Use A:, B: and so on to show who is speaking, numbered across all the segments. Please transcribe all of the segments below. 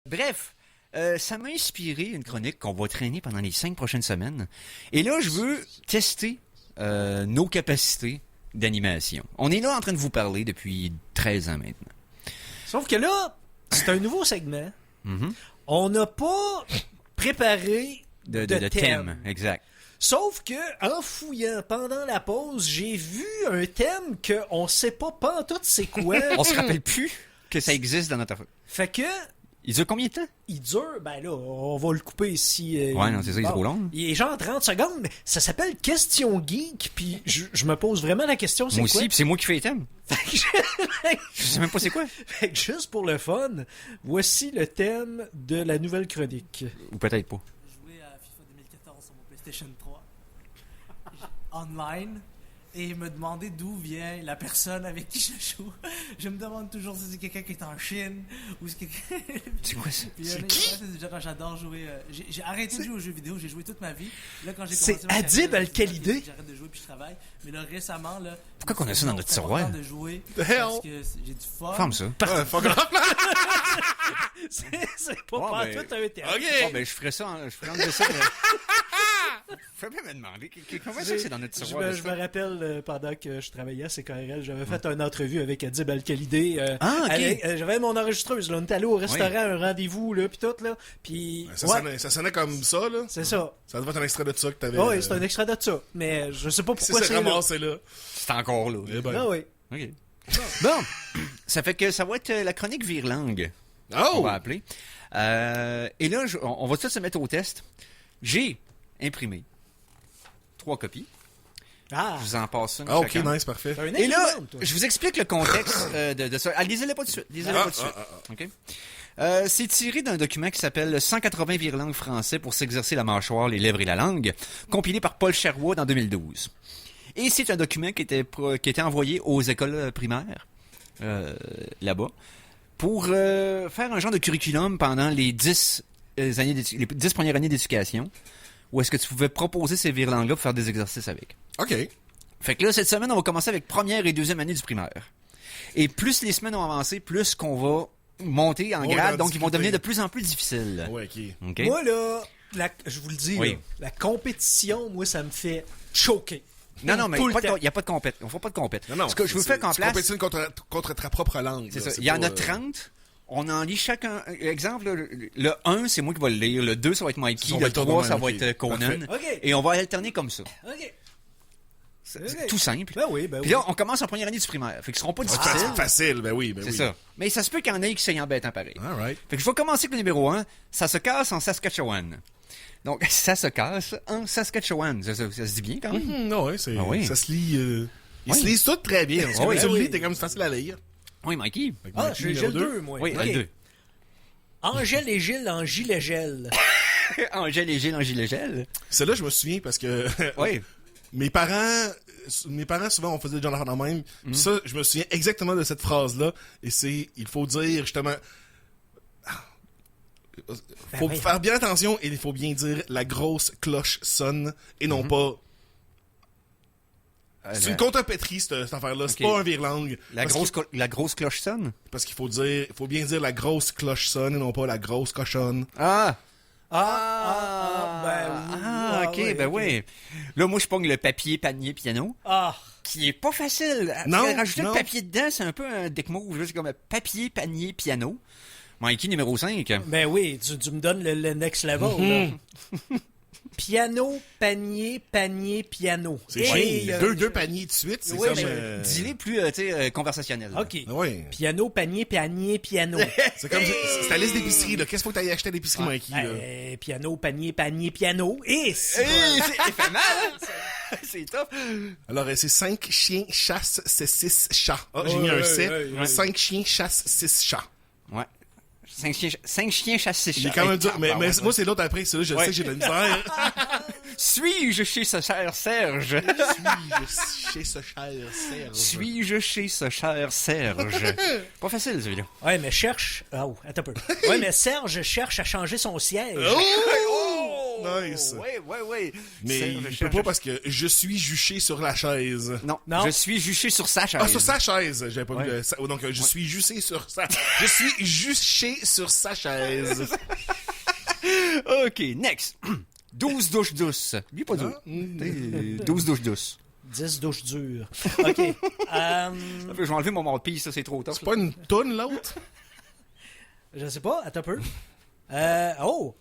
A: Bref, ça m'a inspiré une chronique qu'on va traîner pendant les 5 prochaines semaines. Et là, je veux tester nos capacités d'animation. On est là en train de vous parler depuis 13 ans maintenant.
B: Sauf que là, c'est un nouveau segment.
A: Mm-hmm.
B: On n'a pas préparé de thème.
A: Exact.
B: Sauf que, en fouillant pendant la pause, j'ai vu un thème qu'on sait pas pantoute c'est quoi.
A: On se rappelle plus que ça existe dans notre...
B: Fait que...
A: Il dure combien de temps?
B: Il dure, ben là, on va le couper ici.
A: Ouais, non, c'est ça, il est trop long.
B: Il est genre 30 secondes, mais ça s'appelle Question Geek, puis je me pose vraiment la question, c'est
A: moi
B: quoi?
A: aussi, puis c'est moi qui fais les thèmes. Je sais même pas c'est quoi.
B: Fait que juste pour le fun, voici le thème de la nouvelle chronique.
A: Ou peut-être pas.
C: J'ai joué à FIFA 2014 sur mon PlayStation 3 online et me demander d'où vient la personne avec qui je joue. Je me demande toujours si c'est quelqu'un qui est en Chine ou si c'est quelqu'un...
A: C'est quoi ça?
C: C'est qui? J'adore jouer. J'ai arrêté de jouer aux jeux vidéo, j'ai joué toute ma vie. Là, quand j'ai
B: C'est
C: commencé ma
B: Adib
C: carrière,
B: Al-Khalidé.
C: J'arrête de jouer puis je travaille. Mais là, récemment, là...
A: Pourquoi qu'on a ça dans notre tiroir?
C: De jouer
D: The hell?
C: parce que j'ai du fun.
A: Ferme ça.
D: Ouais, fuck off.
B: C'est pas
A: Ouais,
B: pantoute
A: ben,
B: un thème.
D: OK.
A: Bon, ben, je ferais ça, je ferais enlever ça. Fais bien me demander, comment ça que c'est dans notre tiroir?
B: Je me rappelle, pendant que je travaillais à CKRL, j'avais fait une entrevue avec Adib Al-Khalidé.
A: OK.
B: J'avais mon enregistreuse, là. On était allé au restaurant, un rendez-vous, là, pis tout, là. Puis,
D: Ça sonnait comme ça, là.
B: c'est ça.
D: Ça devait être un extrait de ça que t'avais.
B: Oui, c'est un extrait de ça. Mais je sais pas pourquoi
D: c'est
B: c'est là.
D: ramassé là.
A: C'est encore là.
D: Eh ben.
B: Ah oui.
A: OK. Bon, ça fait que ça va être la chronique Virlangue, on
D: Oh!
A: va appeler. Et là, on va tout se mettre au test. J'ai imprimé 3 copies.
B: Ah.
A: Je vous en passe une
D: Ah, ok,
A: chacun.
D: nice, parfait.
B: T'as un
A: Et là,
B: imprimante, toi.
A: je vous explique le contexte de ça. Ah, lisez-le pas tout de suite. Lisez-le pas tout de suite. OK? C'est tiré d'un document qui s'appelle 180 virlangues français pour s'exercer la mâchoire, les lèvres et la langue, compilé par Paul Sherwood en 2012. Et c'est un document qui était envoyé aux écoles primaires, là-bas, pour faire un genre de curriculum pendant les 10 premières années d'éducation, où est-ce que tu pouvais proposer ces virlangues-là pour faire des exercices avec.
D: OK.
A: Fait que là, cette semaine, on va commencer avec première et deuxième année du primaire. Et plus les semaines ont avancé, plus qu'on va monter en grade, donc ils vont devenir de plus en plus difficiles.
D: Ouais, ok.
A: OK?
B: Moi, là, je vous le dis,
A: Oui.
B: là, la compétition, moi, ça me fait choquer.
A: Non, mais
B: Tout
A: il
B: le temps.
A: n'y a pas de compète. On ne fera pas de compète.
D: Non,
A: Ce que je veux faire qu'en
D: c'est
A: place,
D: compétition contre ta propre langue.
A: c'est
D: là,
A: ça. Il y en
D: pas,
A: a 30. On en lit chacun. Exemple, là, le 1, c'est moi qui vais le lire. Le 2, ça va être Mikey.
D: On va
A: Le
D: le tour
A: 3,
D: de
A: ça
D: même,
A: va
D: ok.
A: être Conan.
D: Parfait.
B: OK.
A: Et on va alterner comme ça.
B: OK.
A: C'est tout simple.
B: Ben oui, ben
A: Puis
B: oui.
A: là, on commence en première année du primaire. Fait qu'ils seront pas
D: C'est
A: difficiles.
D: facile, ben oui, ben
A: C'est
D: oui.
A: ça. Mais ça se peut qu'il y en ait qui soient embêtants pareil.
D: All right.
A: Fait que je vais commencer avec le numéro 1. Ça se casse en Saskatchewan. Donc, ça se casse en Saskatchewan. Ça se dit bien quand même.
D: Non, ouais, c'est,
A: Ah oui.
D: ça se lit, ils
A: Oui.
D: se lisent tous très bien. Parce que
A: Ah oui.
D: quand tu le
B: Oui.
D: lis, t'es comme c'est facile à lire.
A: Oui, Mikey.
D: Fait que
B: Ah,
D: Mikey,
B: j'ai
D: numéro
B: le
D: deux.
B: 2, moi.
A: Oui,
B: OK.
A: le 2.
B: Angèle et Gilles en gilet gel.
A: Angèle et Gilles en gilet gel.
D: Celle-là, je me souviens parce que
A: Oui.
D: mes parents, souvent, on faisait le genre d'affaires de même. Puis ça, je me souviens exactement de cette phrase-là. Et c'est, il faut dire, justement, faut
B: oui.
D: faire bien attention et il faut bien dire la grosse cloche sonne et non pas... C'est une contrepétrie, cette affaire-là. C'est
A: Ok.
D: pas un virlangue.
A: La grosse cloche sonne?
D: Parce qu'il faut dire, faut bien dire la grosse cloche sonne et non pas la grosse cochonne.
A: Ah!
B: Ben oui.
A: Ah, ok,
B: ouais,
A: ben
B: ok.
A: oui. Là, moi, je pogne le papier, panier, piano,
B: Ah.
A: qui est pas facile.
D: Non,
A: Rajouter
D: non.
A: le papier dedans, c'est un peu un deck move. là. C'est comme papier, panier, piano. Mikey, numéro 5.
B: Ben oui, tu me donnes le next level, là. Piano, panier, piano.
D: C'est
B: Hey,
D: chiant. Deux paniers de suite, c'est
B: oui,
D: comme...
B: mais
A: Dis-les plus, tu sais, conversationnel.
B: OK.
D: Ouais.
B: Piano, panier, piano.
D: C'est comme... C'est ta liste d'épicerie, là. Qu'est-ce qu'il faut que t'ailles acheter à l'épicerie, Mikey, là?
B: Piano, panier, piano. Et c'est
A: Hey, c'est fait mal, hein? C'est top.
D: Alors, c'est 5 chiens chassent, c'est 6 chats. Ah, j'ai
B: Ouais,
D: mis un
B: ouais,
D: 7.
B: ouais.
D: 5 chiens chassent 6 chats.
A: Ouais. 5 chiens chassent 6
D: Il
A: chats.
D: est quand même dur. Mais
A: ouais.
D: moi, c'est l'autre après. Celui-là, je sais que j'ai de la misère.
A: Suis-je chez ce cher Serge?
D: Suis-je chez ce cher Serge?
A: Suis-je chez ce cher Serge? Pas facile, celui-là.
B: Ouais, mais cherche... Oh, attends un peu. Ouais, mais Serge cherche à changer son siège.
D: Oh! Nice.
A: Ouais.
D: Mais je peux pas parce que je suis juché sur la chaise.
A: Non,
B: Non.
A: je suis juché sur sa chaise.
D: Ah, sur sa chaise. J'avais pas
A: Ouais.
D: vu ça. Donc, je suis juché sur sa... Je suis juché sur sa chaise.
A: OK, next. 12 douches douces. Lui, pas dur. 12 douches douces.
B: 10 douches dures. OK.
A: Je vais enlever mon mot de pisse, ça, c'est trop tard.
D: C'est pas une toune, l'autre?
B: Je sais pas, attends un peu.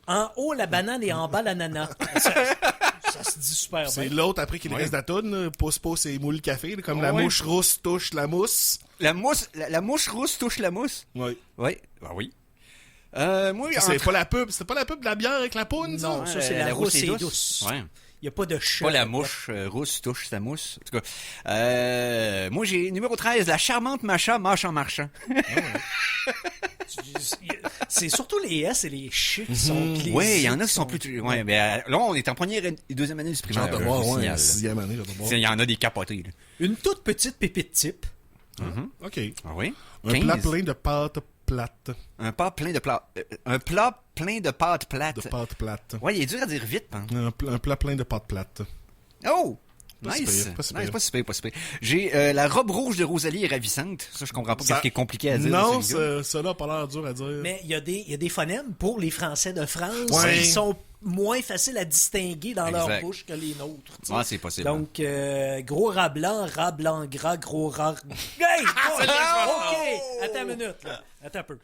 B: En haut, la banane et en bas, l'ananas. Ça se dit super
D: C'est
B: bien.
D: l'autre après qu'il
A: Ouais.
D: reste de la toune. Pousse et moule café. Là, comme la
A: Ouais.
D: mouche rousse touche la mousse.
A: La mouche rousse touche la mousse.
D: Oui.
A: Oui. Ah oui. Moi,
D: C'est pas la pub. C'est pas la pub de la bière avec la poune, ça?
B: Non, ça, c'est la rousse et douce.
A: Ouais.
B: Il n'y a pas de chat.
A: Pas la mouche rousse touche sa mousse. En tout cas, moi, j'ai numéro 13, la charmante Macha marche en marchant.
B: C'est surtout les S et les ch qui sont glissés.
A: Oui, il y en a qui sont plus... Ouais, mais là, on est en première et deuxième année du
D: J'ai
A: primaire.
D: hâte de
A: là,
D: voir,
A: je vous
D: ouais.
A: signale.
D: Sixième année, j'ai hâte de voir.
A: Il y en a des capotés, là.
B: Une toute petite pépite type.
D: OK.
A: Ah oui?
D: Un
A: 15.
D: plat plein de pâtes plates.
A: Un plat plein de plats. Un plat plein de pâtes plates.
D: De pâtes plates.
A: Ouais, il est dur à dire vite, hein.
D: Un plat plein de pâtes plates.
A: Oh!
D: Pas si
A: Nice!
D: pire, pas si
A: Nice,
D: pire.
A: pas si pire. J'ai la robe rouge de Rosalie est ravissante. Ça, je comprends pas
D: Ça-
A: qu'est-ce qui est compliqué à dire.
D: Non,
A: dans celui-là.
D: ça n'a pas l'air dur à dire.
B: Mais il y a des phonèmes pour les Français de France
D: Ouais.
B: qui sont moins faciles à distinguer dans leur
A: Exact.
B: bouche que les nôtres. tu sais.
A: Ouais, c'est possible.
B: Donc, gros rat blanc gras, gros rat... Hey! OK! Attends une minute, là. Attends un peu.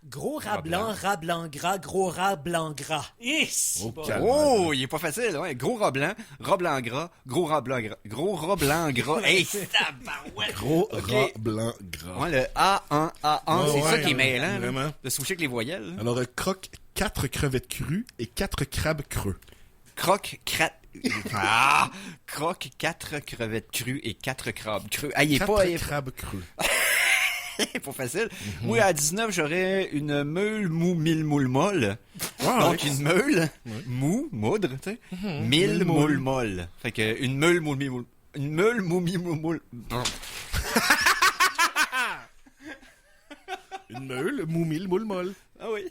B: Gros rat blanc gras, gros rat blanc gras. Yes!
D: Oh,
B: Bon.
D: calme.
A: Oh, il est pas facile, ouais. Gros rat blanc gras, gros rat blanc gras. Gros rat blanc gras. Hey, tabarouette!
D: Gros
A: Ok.
D: rat blanc gras.
A: Ouais, le A1,
D: Ouais,
A: c'est ça
D: ouais,
A: qui est mêlant, là.
D: vraiment.
A: De soucher avec les voyelles. là.
D: Alors, croque 4 crevettes crues et 4 crabes creux.
A: Croque 4 crevettes crues et 4 crabes crus. Ah, il est
D: 4
A: pas, il est
D: crabes creux.
A: pas facile. Moi, à 19, j'aurais une meule mou mille moule molle. Donc, une meule mou, moudre, tu sais. Mille moule molle. Fait que, une meule mou mille moule. Une meule mou mille moule.
D: Une meule, moumille, moule molle.
A: Ah oui.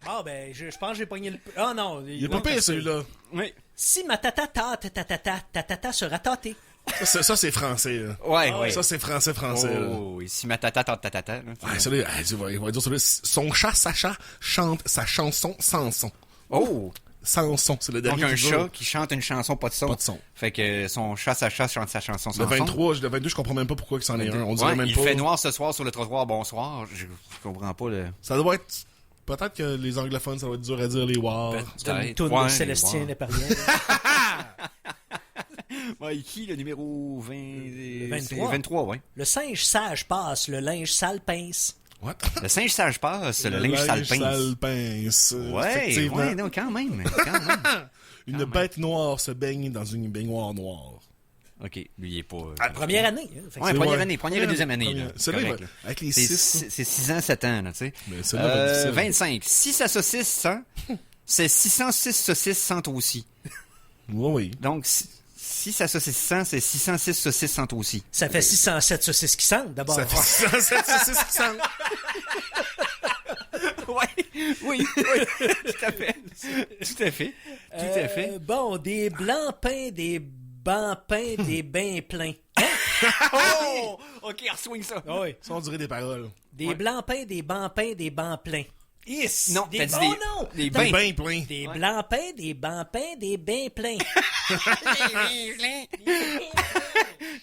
B: Ah, ben, je pense que j'ai pogné le... Ah non.
D: Il est pas pire, celui-là.
A: Oui.
B: Si ma tata sera tâtée.
D: Ça, c'est français. Là.
A: Ouais.
D: Ça, c'est français. Là.
A: Oh, ici ma tata. Là,
D: Ouais, celui-là, il va dire celui-là. Son chat, Sacha, chante sa chanson sans son.
A: Oh.
D: Sans son, c'est le
A: Donc,
D: dernier
A: un
D: qui dure.
A: chat qui chante une chanson pas de son.
D: Pas de son.
A: Fait que son chat, sa chat chante sa chanson sans
D: Le
A: son.
D: 23, le 22, je comprends même pas pourquoi il s'en est un. On dirait
A: Ouais,
D: même
A: il
D: pas.
A: fait noir ce soir sur le trottoir, bonsoir. Je comprends pas le...
D: Ça doit être... Peut-être que les anglophones, ça va être dur à dire les war.
B: C'est une
A: Peut-être.
B: toune
A: Ouais,
B: de Célestien
A: ouais.
B: Léparien.
A: Ouais, qui, le numéro 20...
B: 23.
A: 23, ouais.
B: Le singe sage passe, le linge sale pince.
D: What?
A: Le singe sage passe, le linge sale pince.
D: sale pince.
A: Ouais,
D: Effectivement.
A: ouais, non, quand même.
D: Une bête noire se baigne dans une baignoire noire.
A: OK, lui, il est pas...
B: Première année. Hein, fait que
A: Ouais,
B: c'est-
A: première
D: ouais.
A: année, première et deuxième année.
D: Première.
A: là.
D: Celui-là,
A: Correct,
D: il va-
A: là.
D: avec les
A: C'est
D: 6.
A: c'est 6 ans, 7 ans, là, tu sais.
D: Mais celui-là va être difficile.
A: 25. Si sa saucisse sent, c'est 606 saucisses sentent aussi.
D: Oui.
A: Donc, si sa saucisse sent, c'est 606 saucisses sentent aussi.
B: Ça fait 607 saucisses qui sentent, d'abord.
D: Ça fait 607 saucisses qui sentent.
A: Ouais, oui, tout à fait. Tout à fait. Tout à fait.
B: Bon, des blancs peints, des bancs peints, des bains pleins.
A: Oh! OK, re-swing ça.
B: Ah oui.
D: Ça, on dirait des paroles.
B: Des blancs peints, des bancs peints, des bancs pleins. Yes!
A: Non,
B: des...
A: t'as dit
B: oh,
A: des-
B: non!
A: des
B: T'as-
A: bains.
D: Ben plein.
B: Des blancs peints, des bancs peints, des bains pleins.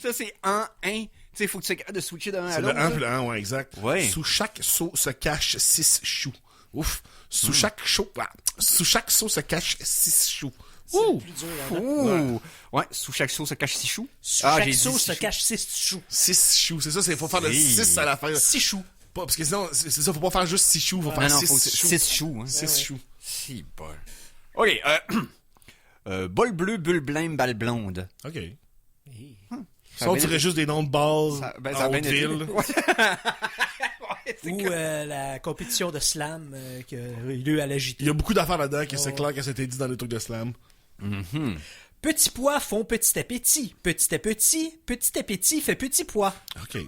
A: Ça, c'est un. Tu sais, il faut que tu sois capable de switcher d'un à
D: C'est le
A: l'autre.
D: 1
A: là.
D: plus le 1, ouais, exact.
A: Ouais.
D: Sous chaque seau se cache 6 choux. Ouf. Sous chaque seau se cache 6 choux. Ouh.
B: Plus dur, hein?
A: Ouh! Ouais, sous chaque sauce se cache 6 choux.
B: Sous chaque
A: j'ai dit
B: sauce se
A: six choux.
B: cache 6 choux.
D: 6 choux, c'est ça, il faut faire le
A: Si.
D: 6 à la fin.
B: 6 choux.
D: Pas, parce que sinon, c'est ça, faut pas faire juste 6 choux, faut
A: Non,
D: faire
A: non,
D: 6
A: faut
D: choux.
A: 6 choux. Hein.
D: 6 choux.
A: Si, bol. OK, bol bleu, bulle blême, balle blonde.
D: OK.
A: Ça
D: Ça, on
A: a
D: dirait
A: bien-
D: juste des noms de balles
A: Ça- ben, ça a
D: en
A: bien été.
D: Haute-Ville.
B: Ou la compétition de slam qui a eu lieu à la JT.
D: Il y a beaucoup d'affaires là-dedans que c'est clair que c'était dit dans les trucs de slam.
B: Petits pois font petit appétit. Petit appétit fait petit pois.
D: OK.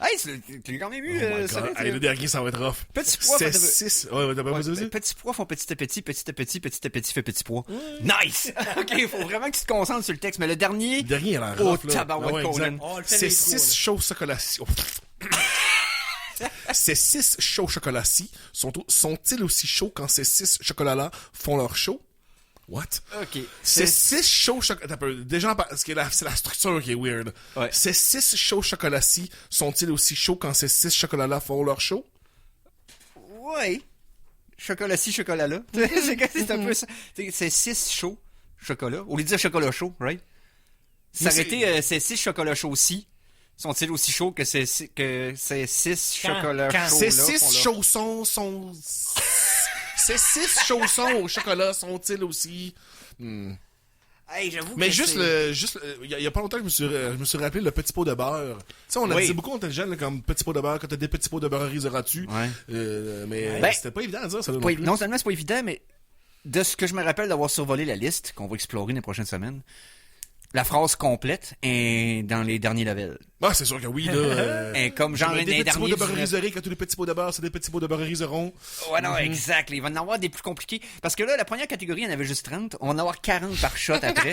A: Hey, t'as quand même eu...
D: Oh my
A: ça
D: God.
A: va être,
D: Hey, le dernier, ça va être rough.
A: Petit pois,
D: C'est
A: fait-
D: 6. Ouais, vas-y.
A: petits pois font petit à petit, petit à petit, petit à petit fait petit pois. Nice! OK, il faut vraiment que tu te concentres sur le texte. Mais le dernier...
D: Le dernier, il a l'air
A: Oh,
D: rough, là.
A: tabarouette,
D: exact.
A: Colin.
B: On le fait
D: C'est
B: les trois,
D: 6 chauds chocolats. Ces 6 chauds chocolats-ci sont-ils aussi chauds quand ces 6 chocolats-là font leur show? What?
A: OK.
D: Ces 6 chauds chocolats... Déjà, parce que c'est la structure qui est weird.
A: Ouais.
D: Ces 6 chauds chocolats-ci sont-ils aussi chauds quand ces 6 chocolats-là font leur show?
A: Ouais. Chocolat-ci, chocolat-là. C'est un peu ça. C'est 6 chauds chocolat. Au lieu de dire chocolat chaud, right? Ça aurait été ces 6 chocolats chauds-ci. Sont-ils aussi chauds que ces 6 chocolats chauds-là?
D: Ces
A: font
D: 6
A: leur-
D: chaussons sont... Ces 6 chaussons au chocolat sont-ils aussi...
A: Hey, j'avoue
D: Mais
A: que
D: juste
A: c'est-
D: il y a pas longtemps que je me suis rappelé le petit pot de beurre. Tu sais, on a
A: Oui.
D: dit beaucoup quand on était jeune, là, comme petit pot de beurre, quand t'as des petits pots de beurre riseras-tu.
A: Ouais.
D: Mais
A: Ben,
D: c'était pas évident à dire, ça. Là,
A: Pas
D: non plus.
A: non seulement c'est pas évident, mais de ce que je me rappelle d'avoir survolé la liste, qu'on va explorer dans les prochaines semaines, la phrase complète est dans les derniers levels.
D: Ah, c'est sûr que oui, là.
A: Et comme genre
D: des
A: les
D: petits pots
A: derniers...
D: de beurre riseré, quand tous les petits pots de beurre, c'est des petits pots de beurre riserons.
A: Ouais, non, exact. Il va en avoir des plus compliqués. Parce que là, la première catégorie, il y en avait juste 30. On va en avoir 40 par shot après.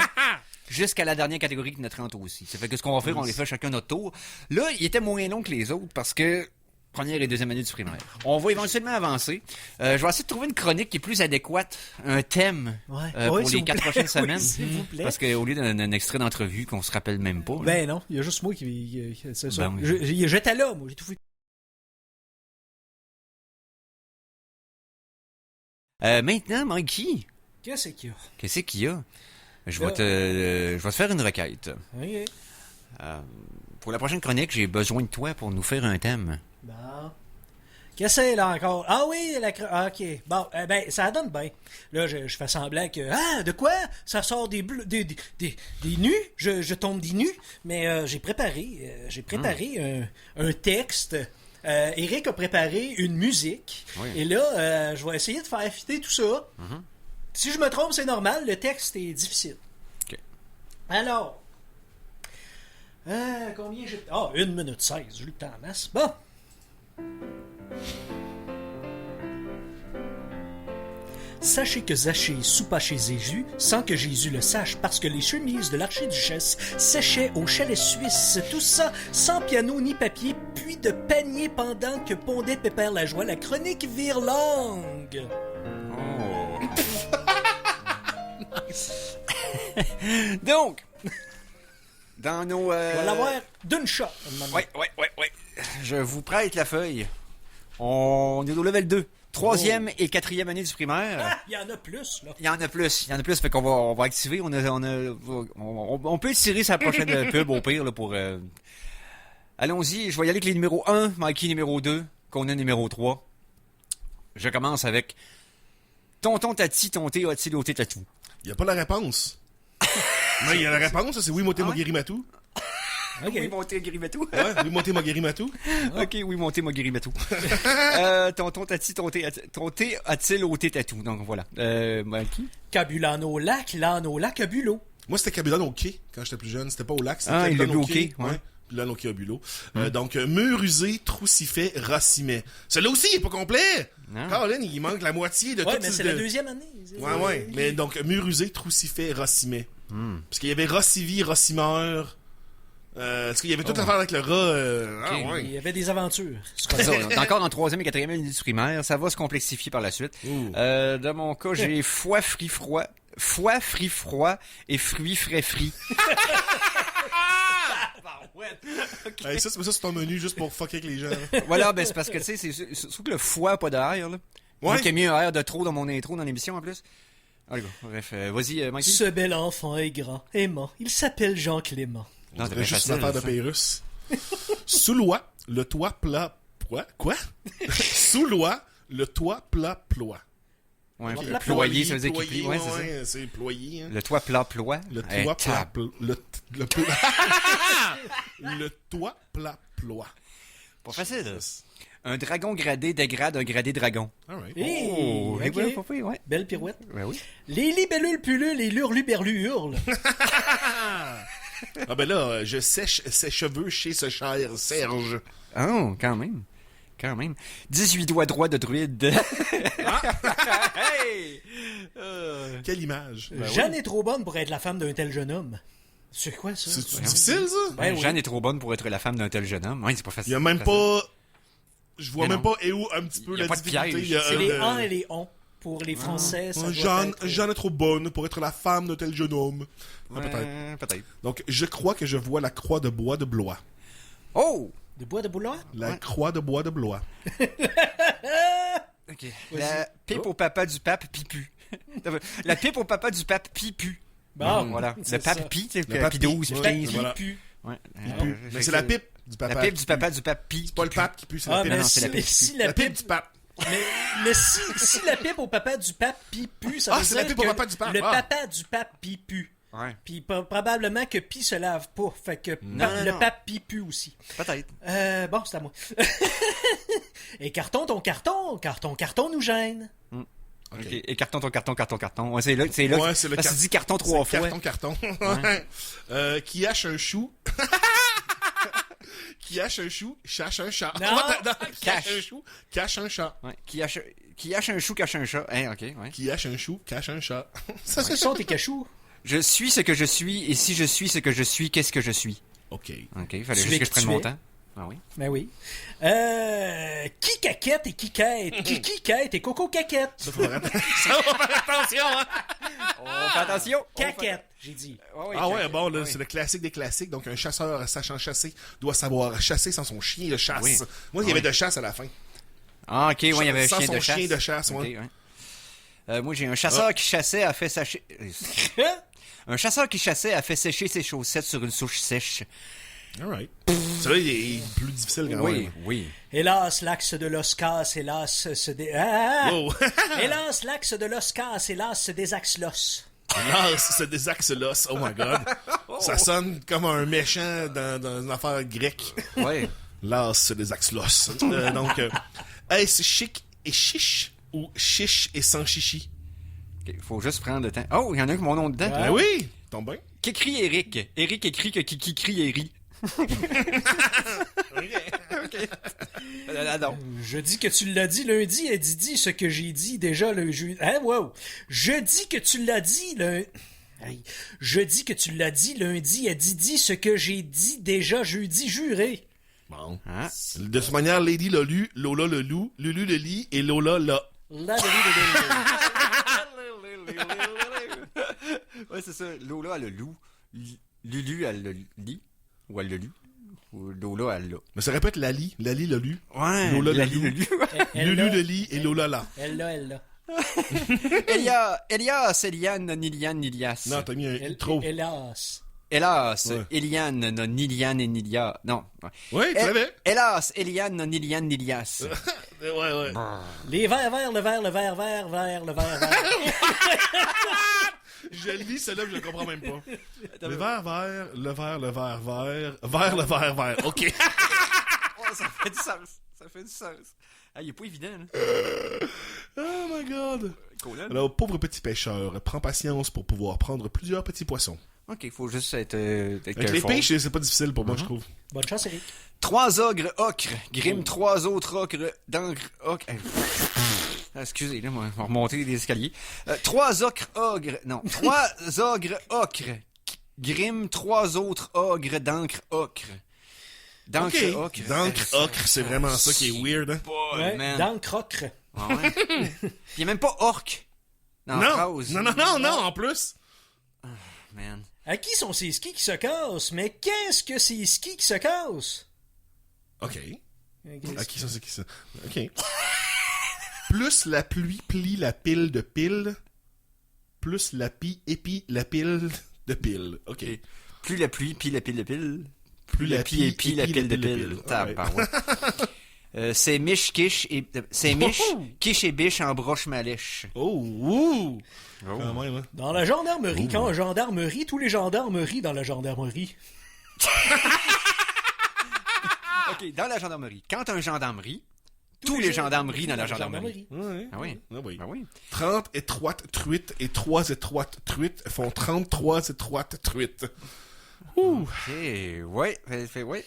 A: Jusqu'à la dernière catégorie qui en a 30 aussi. Ça fait que ce qu'on va faire, on les fait chacun notre tour. Là, il était moins long que les autres parce que première et deuxième année du primaire. On va éventuellement avancer. Je vais essayer de trouver une chronique qui est plus adéquate, un thème pour
B: Oui, s'il
A: les
B: vous
A: 4
B: plaît.
A: prochaines semaines.
B: Oui, s'il vous plaît.
A: Parce qu'au lieu d'un extrait d'entrevue qu'on se rappelle même pas. là.
B: Ben non, il y a juste moi c'est ça.
A: Ben oui.
B: J'étais là, moi, j'ai tout fait.
A: Maintenant, Mikey,
B: Qu'est-ce qu'il y a?
A: qu'est-ce qu'il y a? Je vais te faire une requête.
B: Ok.
A: Pour la prochaine chronique, j'ai besoin de toi pour nous faire un thème.
B: Bon. Qu'est-ce que c'est là encore? Ah oui, ok. Bon, ben, ça donne bien. Là, je fais semblant que... Ah, de quoi? Ça sort des nus? Je tombe des nus? Mais j'ai préparé un texte. Eric a préparé une musique.
A: Oui.
B: Et là, je vais essayer de faire fitter tout ça. Si je me trompe, c'est normal. Le texte est difficile.
A: OK.
B: Alors... combien j'ai... Ah, 1 minute 16. J'ai eu le temps en masse. Bon. Sachez que Zachée soupa chez Jésus sans que Jésus le sache parce que les chemises de l'archiduchesse séchaient au chalet suisse. Tout ça sans piano ni papier, puis de panier pendant que pondait Pépère Lajoie, la chronique vire-langue.
A: Donc, dans nos...
B: On va l'avoir d'une shot.
A: Ouais. Je vous prête la feuille. On est au level 2. Troisième et quatrième année du primaire.
B: Ah, il y en a plus, là.
A: Il y en a plus. Fait qu'on on va activer. On peut tirer sa prochaine pub au pire, là, pour, allons-y. Je vais y aller avec les numéros 1, Mikey numéro 2, Conan numéro 3. Je commence avec Tonton Tati, Tonté, Oti, Loté, Tatou.
D: Il y a pas la réponse. Non, il y a la réponse, ça, c'est oui, moté,
A: Ah ouais?
D: mogiri, matou.
B: OK.
A: Oui, monter Guérimatou.
D: Ouais, oui, moté, mogiri, matou.
A: Ok, oui, monter Guérimatou. Tonton Tati, Tonté, a-t-il ôté Tatou? Donc voilà. Mikey?
B: Cabulano lac, lano lac, cabulo.
D: Moi, c'était Cabulane au quai, quand j'étais plus jeune. C'était pas au lac, c'était
A: Ah, il l'a
D: Cabulane
A: vu au quai, ouais.
D: Cabulane au quai à Bulot. Donc, mur usé, troussifet, racimet. Celui-là aussi, il est pas complet!
A: Non.
D: Caroline, il manque la moitié de
B: Ouais,
D: tout
B: mais c'est la deuxième année.
D: Ouais. Mais donc, mur usé, troussifet, racimet. Parce qu'il y avait Rossivi, Rossimeur. Parce qu'il y avait tout à faire avec le rat. Ah,
A: Ok.
D: ouais.
B: Il y avait des aventures.
A: C'est ça, on est encore en troisième et quatrième année du primaire. Ça va se complexifier par la suite. Dans mon cas, j'ai foie frit froid et fruits frais frits.
D: Hey, ça, c'est ton menu juste pour fucker avec les gens.
A: Voilà, ben c'est parce que tu sais, c'est surtout que le foie a pas d'air, là. Moi qui ai mis un air de trop dans mon intro dans l'émission en plus. Allez, bref, vas-y, Mikey.
B: Ce bel enfant est grand, aimant. Il s'appelle Jean Clément.
A: Non,
D: C'est juste une affaire de Pérusse. Sous loi, le toit plat... Quoi? Sous loi, le toit plat ploie.
A: Ouais,
B: Ok.
A: ployer, ça veut dire qu'il plie. Ouais, c'est ça.
D: Ouais, c'est ployer. Hein.
A: Le toit plat ploie.
D: Le
A: Eh,
D: toit plat...
A: tab-
D: Le toit plat ploie.
A: Pas facile. Un dragon gradé dégrade un gradé dragon.
D: Alright.
A: Oh,
B: ok.
A: les voilà, pas pire, ouais.
B: Belle pirouette.
A: Ouais, oui.
B: Les libellules pullulent et l'hurluberlu hurlent.
D: Ah ben là, je sèche ses cheveux chez ce cher Serge.
A: Oh, quand même. Quand même. 18 doigts droits de druide. Hey!
D: Quelle image.
B: Jeanne est trop bonne pour être la femme d'un tel jeune homme. C'est quoi ça?
D: C'est difficile, ça?
B: Ben oui.
A: Jeanne est trop bonne pour être la femme d'un tel jeune homme. Oui, c'est pas facile.
D: Il y a même pas... Je vois
A: Mais
D: même
A: non.
D: pas et où un petit peu
A: Il y a
D: la
A: pas de
D: difficulté.
A: piège.
D: Il y a
B: C'est
D: un
B: les
D: de-
B: en et les on. Pour les Français, ça doit
D: Jeanne,
B: être...
D: Jeanne est trop bonne pour être la femme de tel jeune homme. Ah,
A: Ouais,
D: peut-être.
A: peut-être.
D: Donc, je crois que je vois la croix de bois de Blois.
A: Oh!
B: De bois de Boulogne?
D: La croix de bois de Blois.
A: OK. La pipe au papa du pape Pipu. La pipe au papa du pape Pipu.
B: Bon,
A: Voilà.
B: c'est
A: Le pape
B: ça.
A: Pi, tu sais,
D: Le pape
A: Pi
D: Pi.
A: 12,
D: Ouais.
A: 15.
D: Voilà.
B: Pu.
A: Ouais.
D: Mais c'est la pipe du papa.
A: La pipe du
D: qui
A: papa
D: pue.
A: du pape Pi.
D: C'est pas le pape qui pue, c'est
B: Ah,
D: la pipe.
B: mais
A: non, c'est
B: si,
A: la pipe.
B: si
D: La
B: la
D: pipe
B: pipe...
D: du pape.
B: Mais si la pipe au papa du pape Pipu, ça
D: Ah,
B: veut
D: c'est
B: dire
D: la pipe au
B: que
D: papa du pape.
B: le
D: Ah.
B: papa du pape Pipu.
A: Ouais.
B: Puis probablement que Pi se lave pas. Fait que
A: Non,
B: le
A: non.
B: pape Pipu aussi.
A: Peut-être.
B: Bon, c'est à moi. Et carton nous gêne.
A: OK. Et carton, ton carton, carton, carton. Ouais, c'est là.
D: Ouais, c'est le
A: parce que
D: car-
A: tu dis carton 3 fois.
D: Carton. Qui hache un chou. Qui hache un chou, chasse un chat.
B: Non.
D: Qui hache un chou, cache un chat.
A: Ouais. Qui hache un chou, cache un chat. Hein, OK, ouais.
D: Qui hache un chou, cache un chat.
B: Ça, ce sont tes cachous.
A: Je suis ce que je suis, et si je suis ce que je suis, qu'est-ce que je suis?
D: OK.
A: OK, fallait
B: Tu
A: juste
B: es
A: que je
B: qui
A: prenne
B: tu
A: mon
B: es.
A: temps. Ah oui.
B: Ben oui. Qui caquette et qui quête? Qui quête et Coco caquette?
D: Ça, faut faire attention, hein.
A: On fait attention.
B: Caquette, j'ai dit.
D: Ah ouais, bon, là, c'est le classique des classiques. Donc, un chasseur sachant chasser doit savoir chasser sans son chien de chasse.
A: Oui.
D: Moi, il y avait de chasse à la fin.
A: Ah, OK, ouais, il y avait un
D: Sans
A: chien
D: son
A: de chasse.
D: chien de chasse,
A: OK,
D: ouais.
A: Moi, j'ai un chasseur qui chassait, a fait sécher... Un chasseur qui chassait a fait sécher ses chaussettes sur une souche sèche.
D: Alright. Celui-là, il est plus difficile quand
A: Oui,
D: même.
A: oui.
B: Hélas, l'axe de l'oscas, hélas,
D: Oh.
B: Hélas, l'axe de l'oscas, hélas, se désaxe l'os.
D: L'as se désaxe l'os. Oh my god. Ça sonne comme un méchant dans une affaire grecque.
A: Ouais.
D: L'as se désaxe l'os. Donc, est-ce chic et chiche ou chiche et sans chichi?
A: OK, faut juste prendre le temps. Oh, il y en a un avec mon nom dedans.
D: Ben oui, tombe bien.
A: Qu'écrit Eric? Eric écrit que qui crie Eric. OK. Non.
B: Je dis que tu l'as dit lundi et Didi ce que j'ai dit déjà le jeudi. Hein, wow. Je dis que tu l'as dit le... Aïe. Je dis que tu l'as dit lundi à Didi ce que j'ai dit déjà jeudi juré.
D: Bon.
A: Hein?
D: De toute manière, Lady l'a lu, Lola le loup, Lulu le lit et Lola l'a.
A: Ouais, c'est ça. Lola, elle le loup. Lulu, elle le lit. Ou elle le lut. Ou Lola, elle l'a.
D: Mais ça répète Lali l'a lu,
A: Ouais.
D: Lola le
A: Lali
D: loup.
A: le lut.
D: Lulu le lit et Lola là.
B: Elle l'a.
A: Elias, Eliane, Nilian, Nilias.
D: Non, t'as mis un trop.
B: Hélas.
A: Hélas,
D: Ouais.
A: Eliane, non, Nilian et Nilia. Non.
D: Oui, tu l'avais.
A: Hélas, Eliane, non, Nilian, Nilias.
D: Ouais.
B: Les verts, le vert, le vert.
D: Je lis celle-là, je le comprends même pas. Le vert, vert, le vert, vert, le vert. OK.
A: Oh, ça fait du sens. Ça fait du sens. Ah, il est pas évident, là.
D: Oh my god.
A: Cool, hein?
D: Alors, pauvre petit pêcheur, prends patience pour pouvoir prendre plusieurs petits poissons.
A: OK, faut juste être
D: Avec les
A: careful.
D: pêches, c'est pas difficile pour moi, je trouve.
B: Bonne chance, Eric.
A: 3 ogres ocre griment 3 autres ocres d'encre ocre. Excusez, là, on va remonter les escaliers. 3 ogres ocre griment 3 autres ogres d'encre ocre. D'encre
D: OK.
A: ocre.
D: D'encre ocre, c'est vraiment ça qui est weird, hein?
A: Boy, man.
B: Dans le crocre.
A: Ah ouais. Il y a même pas orque dans la phrase.
D: Non, en plus.
A: Man.
B: À qui sont ces skis qui se cassent? Mais qu'est-ce que ces skis qui se cassent?
D: OK. À qui ça, c'est qui ça? OK. Plus la pluie plie la pile de piles, plus la pie épie la pile de piles. OK.
A: Plus la pluie, pile la pile de pile.
D: Plus
A: la pluie épie la pile de pile. C'est Mich, Quiche et... C'est Mich, Quiche et Biche en broche malèche.
D: Oh! Quand même, hein?
B: Dans la gendarmerie, quand un gendarme rit, tous les gendarmes rient dans la gendarmerie.
A: OK, dans la gendarmerie. Quand un gendarme rit, tous les gendarmes rient dans la gendarmerie.
D: Ouais.
A: Ah oui?
D: Ah oui.
A: Ah oui?
D: 30 étroites truites et 3 étroites truites font 33 étroites truites.
A: OK, ouais, ouais.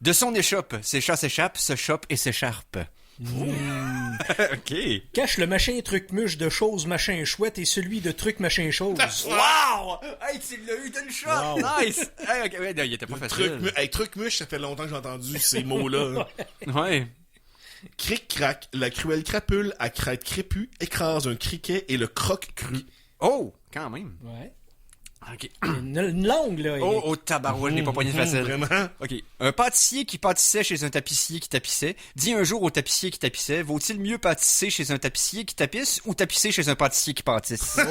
A: De son échoppe, ses chats s'échappent, se chopent et s'écharpent. OK.
B: Cache le machin truc muche de choses machin chouette et celui de truc machin chose.
A: Wow! Hey, tu l'as eu d'une shot!
B: Wow.
A: Nice! Hey, OK, ouais, non, il était pas facile.
D: Truc muche, ça fait longtemps que j'ai entendu ces mots-là.
A: Ouais.
D: Cric-crac, la cruelle crapule à crête crépue écrase un criquet et le croque cru.
A: Oh, quand même.
B: Ouais.
A: OK.
B: Une langue, là.
A: Oh, tabarouette, je n'ai pas poigné facile.
D: Vraiment?
A: OK. Un pâtissier qui pâtissait chez un tapissier qui tapissait dit un jour au tapissier qui tapissait, vaut-il mieux pâtisser chez un tapissier qui tapisse ou tapisser chez un pâtissier qui pâtisse?
D: Wow!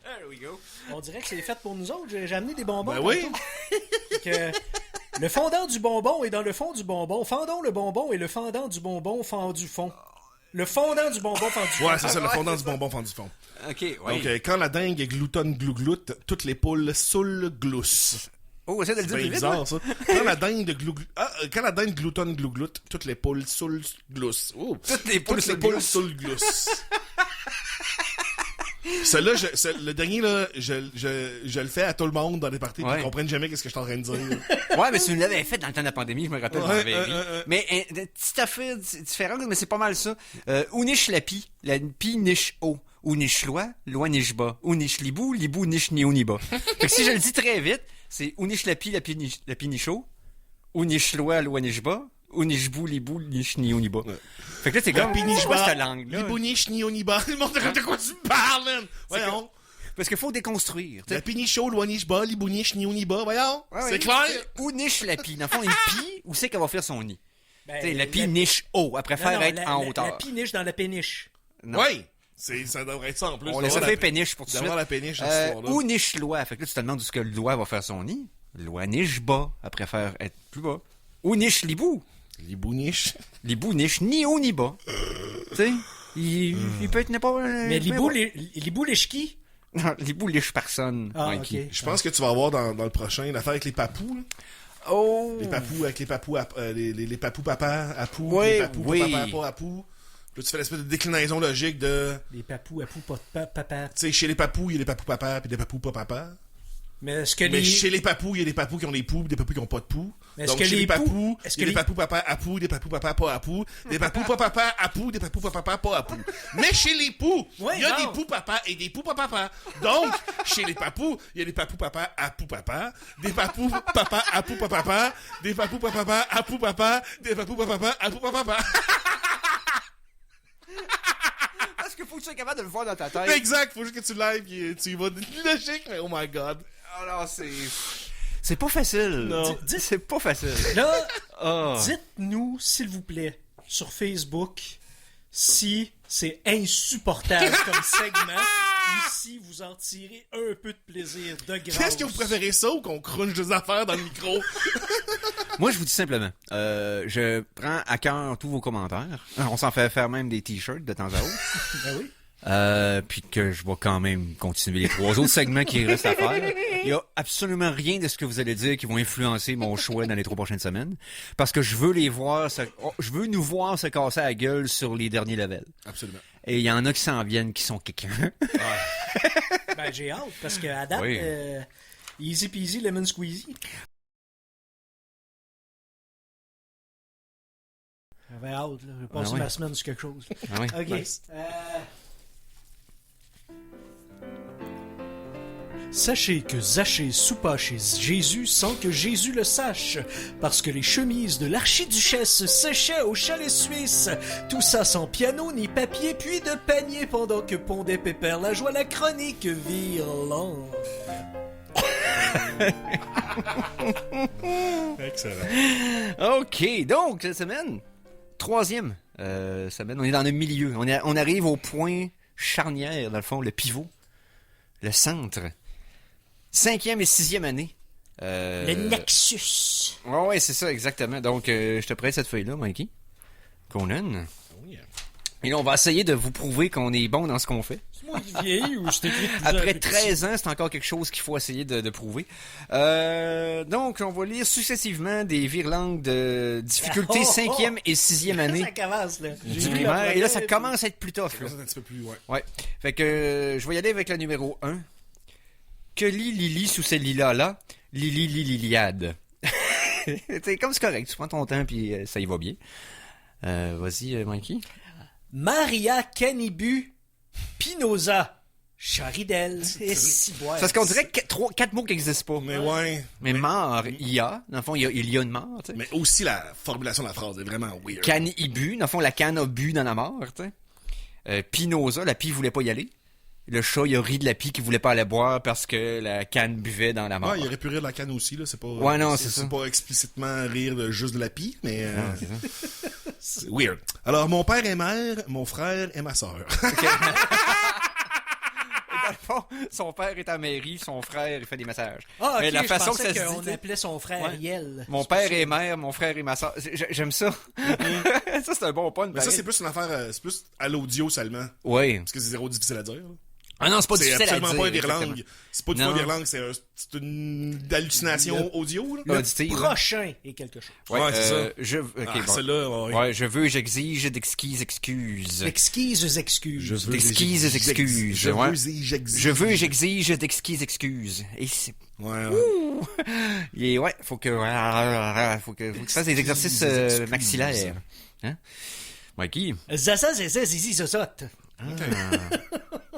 A: There we go.
B: On dirait que c'est fait pour nous autres. J'ai amené des bonbons.
D: Ben oui.
B: Que le fondant du bonbon est dans le fond du bonbon. Fendons le bonbon et le fendant du bonbon fend du fond. Le fondant du bonbon fend du fond.
D: Ouais, c'est ça, le fondant du bonbon fend du fond.
A: OK, ouais.
D: Donc, quand la dingue gloutonne glougloute, toutes les poules saoulent gloussent.
A: Oh, essaie de le
D: C'est
A: dire plus
D: bien
A: vite.
D: bizarre, ça. Quand la dingue gloutonne glougloute, toutes les poules saoulent gloussent. Oh.
A: Toutes les poules
D: saoulent gloussent. Celui-là, le dernier, là, je le fais à tout le monde dans les parties, puis ils comprennent jamais qu'est-ce que je suis en train de dire.
A: Ouais, mais tu nous l'avais fait dans le temps de la pandémie, je me rappelle, j'en avais ri.
D: ouais.
A: Mais, petite affaire différente, mais c'est pas mal ça. Ouniche la pie niche haut. Ouniche loi niche bas. Ouniche libou niche ni haut ni bas. Fait que si je le dis très vite, c'est Ouniche la pie niche haut. Ouniche loi niche bas. Ouniche bou libou niche ni haut ni bas. Fait que là, t'es comme, c'est quoi cette langue-là?
D: Liboniche ni oniba. Le monde de quoi tu parles, man? Voyons.
A: Parce qu'il faut déconstruire.
D: La pinicho, loiniche bas, liboniche ni oniba. Voyons. C'est clair.
A: Où niche la pie? Dans le fond, une pie, où c'est qu'elle va faire son nid?
B: Ben,
A: T'sais, la pie niche haut. Elle préfère être en hauteur.
B: La pie niche dans la péniche.
D: Oui. Ça devrait être ça en plus.
A: On laisse ça faire péniche pour tout de suite.
D: D'avoir la péniche dans cette histoire-là.
A: Où niche loi? Fait que là, tu te demandes où est-ce que le doigt va faire son nid. Loi niche bas. Elle préfère être plus bas. Où niche libou?
D: Liboniche.
A: Libou niche ni haut ni bas. Tu sais? Il peut être n'importe...
B: Mais libou liche qui?
A: Non, libou liche personne.
B: Ah,
A: Mikey.
B: ok.
D: Je pense que tu vas avoir dans le prochain l'affaire avec les papous. Là.
A: Oh!
D: Les papous avec les papous, les papous papa, apou,
A: Oui,
D: les papous
A: oui.
D: papa, pas apou. Là, tu fais l'espèce de déclinaison logique de...
B: Les papous, apou, papa.
D: Tu sais, chez les papous, il y a des papous papa puis des papous pas papa.
B: Mais est-ce que
D: Mais
B: les...
D: chez les papous, il y a des papous qui ont des poux, des papous qui ont pas de poux.
B: Mais est-ce
D: Donc
B: que
D: chez
B: les
D: les papous,
B: poux- est-ce
D: il y a
B: que
D: des papous papa apou, des papous papa pas apou, des papous pas papa apou, des papous papa pas apou. Mais chez les poux,
B: Ouais,
D: il y a
B: non.
D: des poux papa et des poux pas papa. Donc chez les papous, il y a des papous papa apou papa, des papous papa apou pas papa, des papous papa apou papa, des papous papa apou pas papa.
A: Parce qu'il faut que tu sois capable de le voir dans ta tête.
D: Exact, faut juste que tu l'ailles puis tu y vas logique, mais oh my god.
A: Alors, c'est pas facile.
D: Non.
A: C'est pas facile.
B: Là,
A: Ah.
B: dites-nous, s'il vous plaît, sur Facebook, si c'est insupportable comme segment ou si vous en tirez un peu de plaisir de grâce.
D: Qu'est-ce que vous préférez, ça ou qu'on crunche des affaires dans le micro?
A: Moi, je vous dis simplement, je prends à cœur tous vos commentaires. On s'en fait faire même des t-shirts de temps à autre.
B: Ben oui.
A: Puis que je vais quand même continuer les 3 autres segments qui restent à faire. Il y a absolument rien de ce que vous allez dire qui vont influencer mon choix dans les 3 prochaines semaines. Parce que je veux je veux nous voir se casser la gueule sur les derniers levels.
D: Absolument.
A: Et il y en a qui s'en viennent, qui sont quelqu'un.
B: Ben j'ai hâte, parce que à date,
A: Oui.
B: easy peasy, lemon squeezy. J'avais hâte, là. J'ai passé
A: Ah oui.
B: ma semaine sur quelque chose.
A: Ah oui.
B: Ok.
D: Nice.
B: Sachez que Zachée soupa chez Jésus sans que Jésus le sache, parce que les chemises de l'archiduchesse séchaient au chalet suisse. Tout ça sans piano ni papier, puis de panier, pendant que pondait Pépère la joie, la chronique virlande.
D: Excellent.
A: OK, donc, cette semaine, 3e semaine, on est dans le milieu. On arrive au point charnière, dans le fond, le pivot, le centre. 5e et 6e année.
B: Le Nexus.
A: Ouais, c'est ça, exactement. Donc, je te prête cette feuille-là, Mikey. Conan.
D: Oh, yeah.
A: Et là, on va essayer de vous prouver qu'on est bon dans ce qu'on fait.
B: C'est moi qui vieillis ou je t'écris
A: Après 13 ans, c'est encore quelque chose qu'il faut essayer de prouver. Donc, on va lire successivement des virlangues de difficulté 5e et 6e année
B: Ça commence, là. J'ai
A: du
B: lu la
A: primaire. Et là, ça
B: première,
A: commence à être plus tough.
D: Ça
A: Là.
D: commence à être un petit peu plus, ouais.
A: Ouais. Fait que je vais y aller avec la numéro 1. Que lit Lily sous ces lilas-là? Lily Liliade. C'est comme c'est correct, tu prends ton temps puis ça y va bien. Vas-y, Mikey.
B: Maria Canibu Pinoza Charidel. Et si boire.
A: C'est parce qu'on dirait 4 mots qui n'existent pas.
D: Mais ouais.
A: Mais mort, il y a. Dans le fond, il y a une mort, tu sais.
D: Mais aussi, la formulation de la phrase est vraiment weird.
A: Canne y bu. Dans le fond, la canne a bu dans la mort, tu sais. Pinoza, la pie voulait pas y aller. Le chat, il a ri de la pie qui voulait pas aller boire parce que la canne buvait dans la mort.
D: Ouais, il aurait pu rire de la canne aussi, là. C'est pas.
A: Ouais, non, c'est ça.
D: C'est pas explicitement rire juste de la pie, mais.
A: C'est ça.
D: C'est weird. Alors, mon père est mère, mon frère est ma sœur.
A: Dans le fond, son père est à mairie, son frère, il fait des massages.
B: Ah, ok,
A: Mais la
B: je
A: façon
B: pensais
A: que ça se
B: qu'on
A: dit,
B: appelait son frère
A: Ouais.
B: Ariel.
A: mon père est mère, mon frère est ma soeur. J'aime ça. Ça, c'est un bon point.
D: Mais ça, c'est plus une affaire. C'est plus à l'audio seulement.
A: Oui.
D: Parce que c'est zéro difficile à dire. Là.
A: Ah non, c'est pas
D: C'est
A: difficile à
D: absolument
A: dire.
D: pas une virlangue.
A: exactement.
D: C'est pas du
A: Non.
D: tout une virlangue, c'est une hallucination audio. Là.
A: Auditive, là.
B: Prochain est quelque chose.
A: Ouais,
D: c'est ça.
A: ok,
D: Ah,
A: bon.
D: celle-là, ouais.
A: Ouais, je veux, j'exige d'exquises excuses.
B: Exquises excuses.
A: D'exquises excuses.
D: Je
A: ouais.
D: veux et j'exige.
A: Je veux, j'exige d'exquises excuses. Et c'est...
D: Ouais, ouais.
A: Et ouais, faut que tu fasses des exercices
D: excuses.
A: maxillaires. Hein? Mikey?
B: Zaza, zaza, zizi, zozote.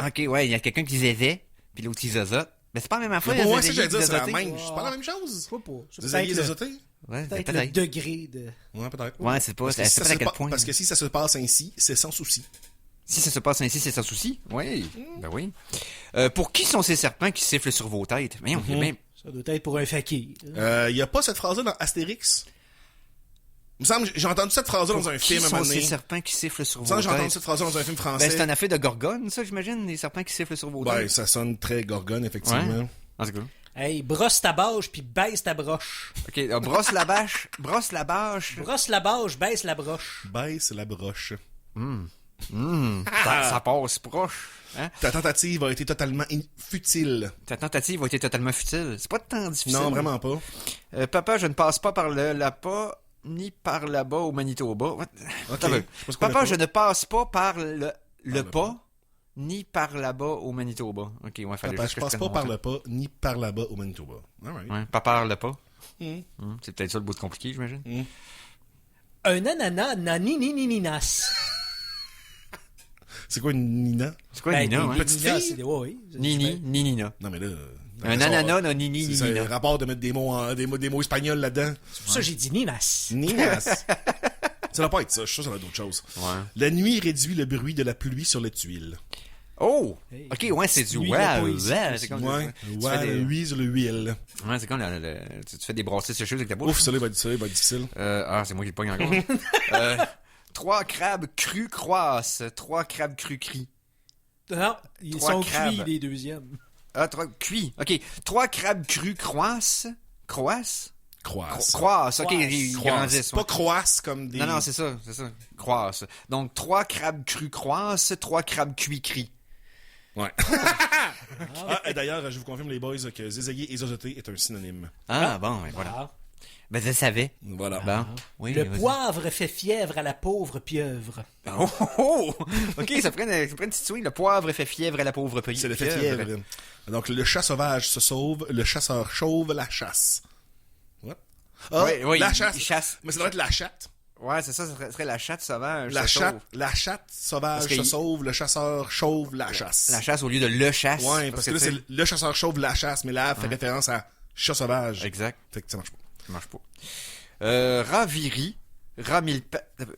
A: Ok, ouais, il y a quelqu'un qui zézait, puis l'autre qui zozote. Mais c'est pas la même affaire.
D: Ouais, ça,
A: zézayer
D: j'allais dire,
A: puis
D: c'est la
A: zozoter.
D: même. C'est pas la même chose.
B: Je sais pas. C'est
D: Des alliés
B: peut-être
D: azotés?
A: Ouais,
B: peut-être le
A: peut-être.
B: degré de...
D: Ouais, peut-être.
A: Ouais, c'est pas,
D: Parce que
A: c'est
D: si
A: pas
D: ça
A: à
D: se
A: quel
D: pa-
A: point.
D: Parce que si ça se passe ainsi, c'est sans souci.
A: Si ça se passe ainsi, c'est sans souci. Oui. Ben oui. Pour qui sont ces serpents qui sifflent sur vos têtes? Voyons, il y a bien-
B: Ça doit être pour un fakir.
D: Il y a pas cette phrase-là dans Astérix? Il me semble que j'ai entendu cette phrase-là dans un
A: Qui
D: film à un
A: sont
D: moment donné.
A: ces serpents qui sifflent sur
D: Il me
A: vos
D: semble que j'ai entendu
A: têtes?
D: cette phrase-là dans un film
A: Ben,
D: français.
A: c'est un affaire de Gorgone, ça, j'imagine, les serpents qui sifflent sur vos
D: Ben,
A: têtes.
D: ça sonne très gorgone, effectivement.
A: Ouais. En tout cas.
B: Hey, brosse ta bâche puis baisse ta broche.
A: Ok, brosse la bâche, brosse la bâche.
B: Brosse la bâche, baisse la broche.
D: Baisse la broche.
A: Ça passe proche. Hein?
D: Ta tentative a été totalement futile.
A: Ta tentative a été totalement futile. C'est pas tant difficile.
D: Non, vraiment pas.
A: Papa, je ne passe pas par le Lapa ni par là-bas au Manitoba. What? Attends un peu.
D: Je sais pas ce qu'on
A: Papa,
D: a
A: je
D: pas.
A: ne passe pas par le
D: le
A: pas ni par là-bas au Manitoba. Ok, ouais, fallait
D: Papa,
A: juste
D: je
A: que
D: passe
A: prenne
D: pas
A: mon
D: par
A: temps.
D: le pas, ni par là-bas au Manitoba. Alright.
A: Ouais, pas par le pas.
D: Mm.
A: C'est peut-être ça le bout de compliqué, j'imagine.
B: Un ananas nani ni ni ni nas.
D: C'est quoi une Nina?
A: C'est quoi
B: Ben,
A: Nina,
B: des-
A: hein?
B: des
D: Petite
B: Ninas,
D: fille?
B: c'est des- ouais, oui.
A: Nini, Nina.
D: Non, mais là...
A: Un ananas, non, Nini,
D: C'est
A: Nina.
D: un rapport de mettre des mots espagnols là-dedans.
B: C'est pour ça que j'ai dit ninas.
D: Ninas. Ça va pas être ça, je suis sûr que ça va être d'autres choses.
A: Ouais.
D: La nuit réduit le bruit de la pluie sur les tuiles.
A: Oh!
B: Hey.
A: Ok, ouais, c'est du
B: Nuit de la
A: wow.
B: poésie.
A: Ouais, c'est comme
D: Ouais,
A: tu
D: ouais,
A: fais
D: la
A: des...
D: huile sur le huile.
A: Ouais, c'est comme tu fais des brassées sécheuses avec ta bouche.
D: Ouf, ça va être difficile.
A: C'est moi qui le pogne encore. 3 crabes crus croissent. 3 crabes crus crient.
B: Non, ils
A: Trois
B: sont
A: crabes.
B: cuits, les deuxièmes.
A: Ah, 3 cuits. Ok. 3 crabes crus croissent. Croissent?
D: Croisse.
A: Croissent. Ok,
B: Croissent.
A: ils
D: Croisse.
A: grandissent.
D: Pas
A: Ouais.
D: croisse comme des...
A: Non, c'est ça. Croissent. Donc, 3 crabes crus croissent. 3 crabes cuits crient.
D: Ouais. Et d'ailleurs, je vous confirme, les boys, que zézayer et zozoter est un synonyme.
A: Ah, bon, ben voilà.
B: Ah.
A: Ben, je savais.
D: Voilà.
A: Bon. Oui,
B: Le
A: vas-y.
B: poivre fait fièvre à la pauvre pieuvre.
A: Oh, oh, oh! Ok, ça prend une petite swing. Le poivre fait fièvre à la pauvre
D: C'est le fait fièvre. Donc, le chat sauvage se sauve, le chasseur chauve la chasse. What? Ah,
A: Ouais, ouais,
D: la
A: il
D: chasse.
A: chasse.
D: Mais ça doit être la chatte.
A: Ouais, c'est ça, ça serait la chatte sauvage.
D: La
A: se
D: chatte,
A: sauve.
D: la chatte sauvage
A: Parce que
D: se
A: il-
D: sauve, le chasseur chauve la chasse.
A: La chasse au lieu de le chasse.
D: Ouais, parce que là,
A: tu
D: c'est
A: sais-
D: le chasseur chauve la chasse, mais là, fait référence à chat sauvage.
A: Exact.
D: Fait que ça marche pas.
A: Ça marche pas. Raviri.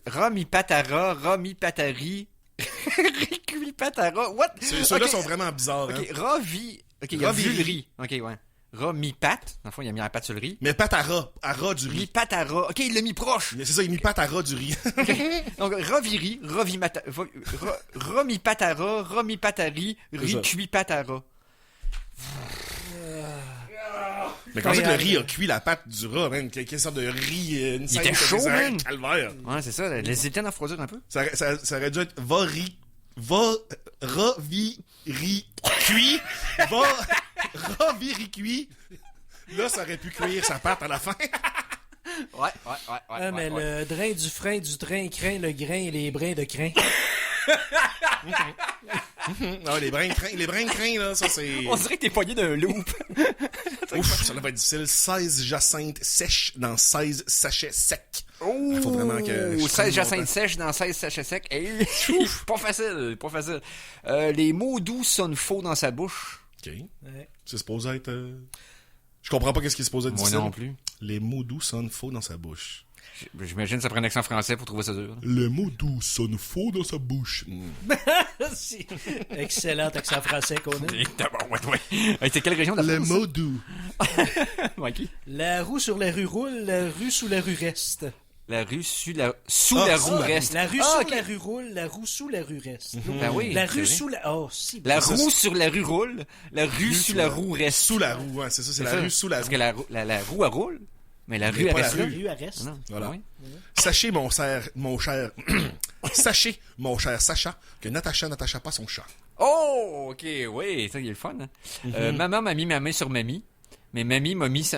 A: Ramipatara. Ramipatari. Ricuipatara. What?
D: Ceux-là
A: Ok,
D: sont vraiment bizarres.
A: Ok,
D: Hein.
A: Ravi. Ok, il y a
D: Raviri.
A: vu le riz. Ok, ouais. Ramipat. Dans le fond, il a mis la patte sur le riz.
D: Mais patara, à ras du riz.
A: Ripatara. Ok, il l'a mis proche.
D: C'est ça, il mit patara du riz.
A: Donc, Raviri. Ramipatara. Ramipatari. Ricuipatara.
D: Mais quand c'est que le riz a cuit la pâte du rat, man, quelle sorte de riz, une scène
A: était
D: de
A: chaud,
D: désert,
A: man.
D: calvaire.
A: Ouais, c'est ça. Les étaient à refroidir un peu.
D: Ça aurait dû être cuit, cuit. Là, ça aurait pu cuire sa pâte à la fin.
A: Ouais.
B: Ah, mais le drain du frein du train craint le grain et les brins de crin.
D: Ah, les brins de crin, là, ça, c'est...
A: On dirait que t'es poigné d'un loop.
D: Ouf, ça va être difficile. 16 jacinthes sèches dans 16 sachets secs.
A: Oh,
D: faut vraiment que je
A: 16
D: prenne mon
A: jacinthes
D: temps.
A: sèches dans 16 sachets secs. Hey, pas facile, pas facile. Les mots doux sonnent faux dans sa bouche.
D: OK.
B: Ouais.
D: C'est supposé être... Je comprends pas qu'est-ce qui est supposé être
A: Moi
D: difficile.
A: non plus.
D: Les mots doux sonnent faux dans sa bouche.
A: J'imagine que ça prend un accent français pour trouver ça dur.
D: Le mot doux sonne faux dans sa bouche.
B: C'est excellent accent français qu'on a.
A: C'est quelle région de la
D: Le
A: France?
D: mot doux.
A: Ok.
B: La roue sur la rue roule, la rue sous la rue reste.
A: La rue sous la roue reste.
B: La rue
A: Ah,
B: sur
A: ok.
B: la rue roule, la roue sous la rue reste.
A: Ben oui.
B: La rue
A: c'est
B: sous
A: vrai.
B: la... Oh, si.
A: La
B: bon.
A: roue sur la rue roule, la rue sous la roue reste.
D: Sous la roue, ouais, c'est ça, c'est la
A: ça.
D: rue sous la
A: Parce
D: roue.
A: que la roue, elle roule, mais la rue,
D: pas
A: elle
D: la
A: reste là.
B: La rue, elle reste.
A: Non.
D: Voilà.
A: Ah oui.
D: Sachez, mon cher... Sachez, mon cher Sacha, que Natacha n'attacha pas son chat.
A: Oh, ok, oui, ça, il est le fun. Hein? Maman m'a mis ma main sur mamie, mais mamie m'a mis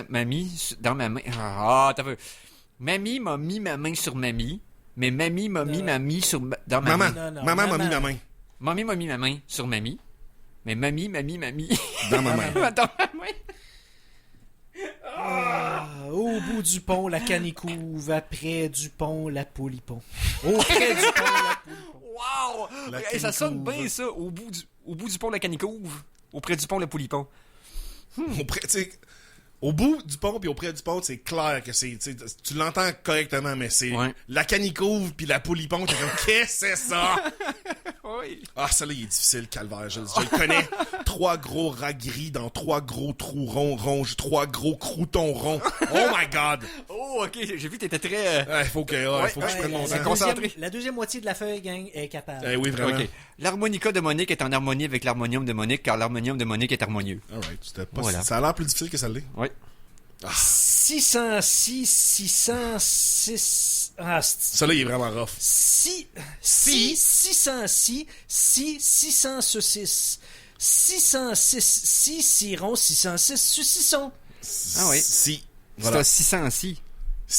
A: dans ma main. Ah, t'as vu. Mamie m'a mis ma main sur mamie, mais mamie m'a mis ma main dans ma
D: Maman,
A: main.
B: Non,
D: maman m'a mis
B: maman.
D: ma main
A: Mamie m'a mis ma main sur mamie, mais mamie.
D: dans ma main.
A: Dans ma main.
B: Ah, au bout du pont, la canicouve. Après du pont, la polypon. Auprès du pont, la polypon.
A: Wow!
D: La
A: Hey, ça sonne
D: canicouve.
A: bien, ça. Au bout du pont, la canicouve. Auprès du pont, le poulipon.
D: Auprès, tu sais, au bout du pont puis auprès du pont, c'est clair que c'est... Tu l'entends correctement, mais c'est
A: Ouais.
D: la canicouve puis la polypon, t'es comme, qu'est-ce que c'est ça?
A: Oui.
D: Ah, ça là, il est difficile, calvaire. Je le connais. 3 gros rats gris dans 3 gros trous ronge 3 gros croutons ronds. Oh my God!
A: Oh, ok, j'ai vu que t'étais très...
D: Il faut que, faut que je prenne mon
A: c'est
D: temps.
A: concentré.
B: La deuxième moitié de la feuille, gang, est capable.
D: Oui, vraiment.
A: Ok. L'harmonica de Monique est en harmonie avec l'harmonium de Monique, car l'harmonium de Monique est harmonieux.
D: Alright, c'était pas...
A: Voilà.
D: Ça a l'air plus difficile que ça l'est.
A: Oui.
B: 606, 606... Ah,
D: Ça là, il est vraiment rough.
B: 606, 600 saucisses. 606, 6 cirons, 606 saucissons.
A: Ah oui.
D: Si.
A: Si
D: Voilà.
A: t'as 600 si,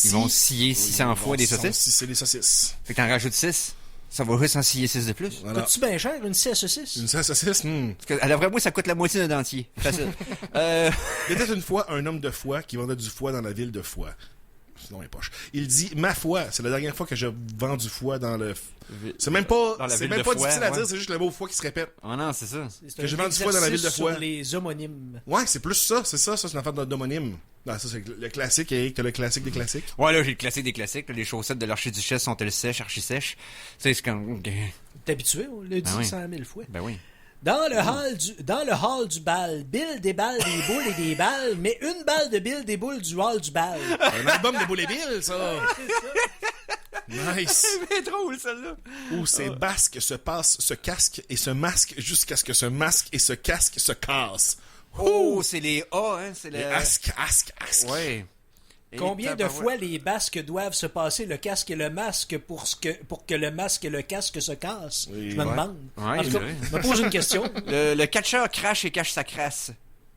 A: ils vont scier 600 fois des saucisses.
D: Si c'est des saucisses.
A: Fait que t'en rajoutes 6. Ça va juste en scier 6 de plus.
D: Voilà.
B: Coûte-tu bien cher, une scie à saucisse?
D: Une saucisse,
A: Parce que, à la vraie boue, ça coûte la moitié d'un dentier. Facile.
D: Il était une fois un homme de foi qui vendait du foie dans la ville de Foix. Sinon, les poches. Il dit, ma foi, c'est la dernière fois que je vends du foie dans le... C'est même pas,
A: Dans la
D: c'est
A: ville
D: même
A: de
D: pas
A: Foix,
D: difficile à
A: ouais.
D: dire, c'est juste le mot foie qui se répète.
A: Oh non, c'est ça.
B: C'est
D: Que j'ai vendu du foie dans la ville de
B: exercice
D: Foix.
B: sur les homonymes.
D: Ouais, c'est plus ça, c'est une affaire d'homonyme. Non, ça, c'est le classique, Eric, t'as le classique des classiques.
A: Ouais, là, j'ai le classique des classiques. Là, les chaussettes de l'archiduchesse sont-elles sèches, archi-sèches? Tu sais, c'est comme...
B: T'es habitué, on l'a dit
A: oui.
B: 100 000 fois.
A: Ben oui.
B: Dans le hall du bal, Bill déballe des boules et des balles, mais une balle de Bill déboule du hall du bal.
D: Un album de Boule et Bill, ça! Nice!
A: C'est bien drôle, celle-là.
D: Où ces basques se passent, se casquent et se masquent jusqu'à ce que ce masque et ce casque se cassent.
A: Oh, c'est les A, hein, c'est
D: Les
A: le...
D: asque.
A: Ouais. Et
B: Combien de
A: tabarouette.
B: fois les basques doivent se passer le casque et le masque pour que le masque et le casque se cassent?
D: Oui,
B: Je me
D: ouais.
B: demande.
A: Ouais,
B: En tout cas,
A: c'est vrai.
B: je me pose une question.
A: Le catcheur crache et cache sa crasse.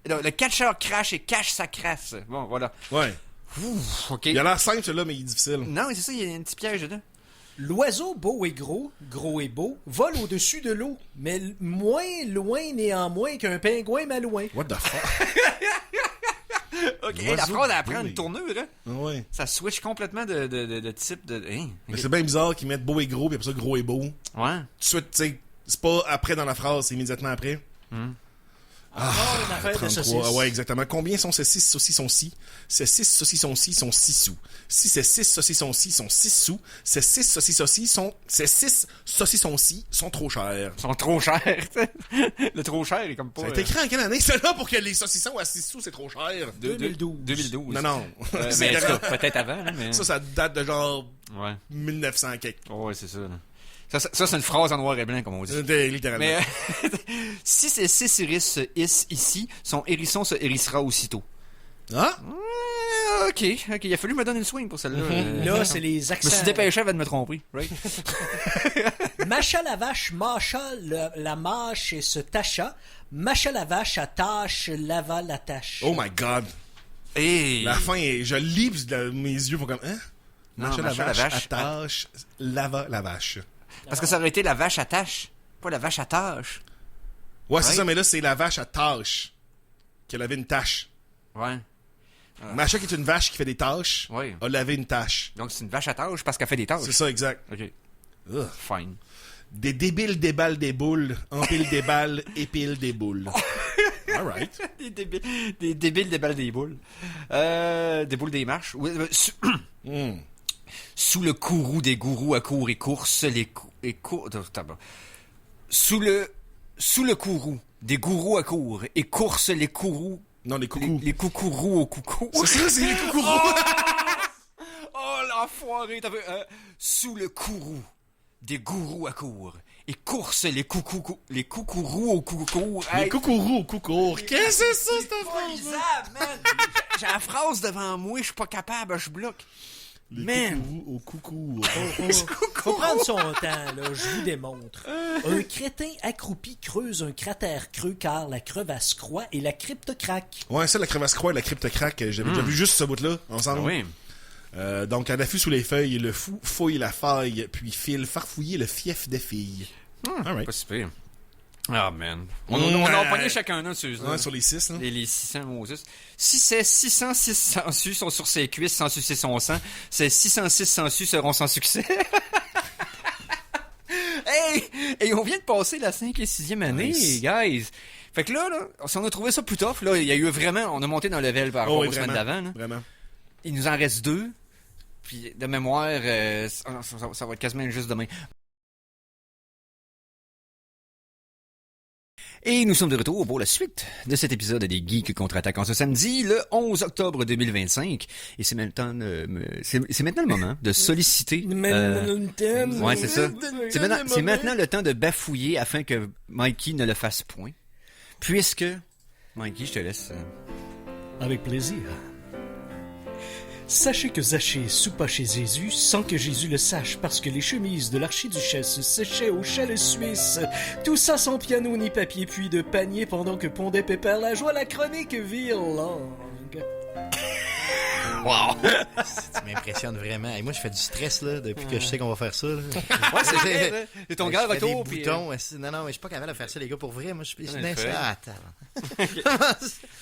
A: Non, le catcheur crache et cache sa crasse. Bon, voilà.
D: Ouais.
A: Ouf, OK.
D: Il a l'air simple, celui-là, mais il est difficile.
A: Non, mais c'est ça, il y a un petit piège dedans.
B: L'oiseau beau et gros et beau, vole au-dessus de l'eau, mais moins loin néanmoins qu'un pingouin malouin.
D: What the fuck?
A: OK,
D: L'oiseau
A: la phrase, elle prend
D: beau
A: une
D: et-
A: tournure, hein.
D: Ouais.
A: Ça switch complètement de type de... Hein?
D: Mais c'est bien bizarre qu'ils mettent beau et gros, puis après ça, gros et beau. Tout
A: Ouais.
D: de suite, tu sais, c'est pas après dans la phrase, c'est immédiatement après.
B: Encore une affaire de
D: 33.
B: saucisse.
D: Ah ouais, exactement. Combien sont ces 6 saucissons-ci? Ces 6 saucissons-ci sont 6 sous. Si ces 6 saucissons-ci sont 6 sous, ces 6 saucissons-ci sont trop chers.
A: Ils sont trop chers, tu sais. Le trop cher est comme pas...
D: Ça a été écrit en quelle année, celle-là, pour que les saucissons à 6 sous, c'est trop cher?
B: 2012.
A: 2012.
D: Non, non.
A: Mais
D: C'est
A: en tout cas,
D: grave.
A: peut-être avant, là, mais...
D: Ça date de genre
A: Ouais.
D: 1900 quelque.
A: Oh, ouais, c'est ça, là. Ça, c'est une phrase en noir et blanc, comme on dit.
D: Littéralement.
A: Mais si ces 6 iris se hissent ici, son hérisson se hérissera aussitôt.
D: Ah?
A: OK. Il a fallu me donner une swing pour celle-là.
B: Là, c'est les
A: Je me suis
B: accents.
A: dépêché avant de me tromper. Right?
B: Macha la vache mâcha la mâche et se tacha. Macha la vache attache, lava la tâche.
D: Oh my god.
A: Hey.
D: La fin est... Je lis, puis mes yeux font comme... Hein?
A: Non,
D: Macha la
A: Macha la
D: vache,
A: vache,
D: attache, lava la vache.
A: Parce que ça aurait été la vache à tâche, pas la vache à tâche.
D: Ouais, c'est
A: Right?
D: ça, mais là, c'est la vache à tâche. Qu'elle avait une tâche.
A: Ouais.
D: Macha, qui est une vache qui fait des tâches,
A: Ouais.
D: a lavé une tâche.
A: Donc, c'est une vache à tâche parce qu'elle fait des tâches.
D: C'est ça, exact.
A: OK.
D: Ugh.
A: Fine.
D: Des débiles déballes des boules, empilent des balles, épilent des boules. Alright.
A: Des débiles des balles des boules. Des boules des marches. Oui, Sous le courroux des gourous à court et course, Sous le courroux des gourous à court et course les courroux.
D: Non, les coucous.
A: Les coucourous au coucou.
D: C'est ça, c'est les coucourous.
A: Oh, l'enfoiré. Sous le courroux des gourous à court et course les coucourous au coucou.
D: Les coucourous au coucours. Qu'est-ce que c'est ça, cette phrase?
A: Man. J'ai la phrase devant moi, je suis pas capable, je bloque.
D: Les
A: Man.
D: coucourous au coucours.
B: Faut prendre son temps, là, je vous démontre. Un crétin accroupi creuse un cratère creux car la crevasse croît et la crypte craque.
D: Ouais, ça, la crevasse croix et la crypte craque, j'avais déjà vu juste ce bout-là, ensemble.
A: Oui.
D: Donc, à l'affût sous les feuilles, le fou fouille la faille, puis file farfouiller le fief des filles. Alright.
A: Pas si pire. Ah, man. On a pogné chacun un sur
D: Ouais, sur les 6, là.
A: les 600 Moses. Si c'est 606 sangsues sont sur ses cuisses sans sucer son sang, ces 606 sangsues seront sans succès. Hey! Et on vient de passer la 5e et 6e année,
D: Nice.
A: guys. Fait que là, on a trouvé ça plus tough. Là, il y a eu vraiment... On a monté dans le level par rapport
D: Oh, oui,
A: aux semaines
D: vraiment.
A: d'avant. Là.
D: Vraiment.
A: Il nous en reste 2. Puis de mémoire, ça va être quasiment juste demain. Et nous sommes de retour pour la suite de cet épisode des Geeks contre-attaque en ce samedi, le 11 octobre 2025. Et c'est maintenant le moment de solliciter... ouais, c'est ça. C'est maintenant le temps de bafouiller afin que Mikey ne le fasse point. Puisque... Mikey, je te laisse...
B: Avec plaisir. Sachez que Zachée soupa chez Jésus sans que Jésus le sache parce que les chemises de l'archiduchesse séchaient au chalet suisse. Tout ça sans piano ni papier puis de panier pendant que pondait Pépère la joie la chronique virlangue.
A: Wow!
E: Tu m'impressionnes vraiment. Et moi, je fais du stress là, depuis que je sais qu'on va faire ça. Là.
A: Ouais, c'est vrai. C'est ton gars
E: Je fais
A: retour.
E: des
A: Puis,
E: boutons. Non, mais je suis pas capable de faire ça, les gars, pour vrai. Moi, je suis
A: Ouais, fait.
E: attends.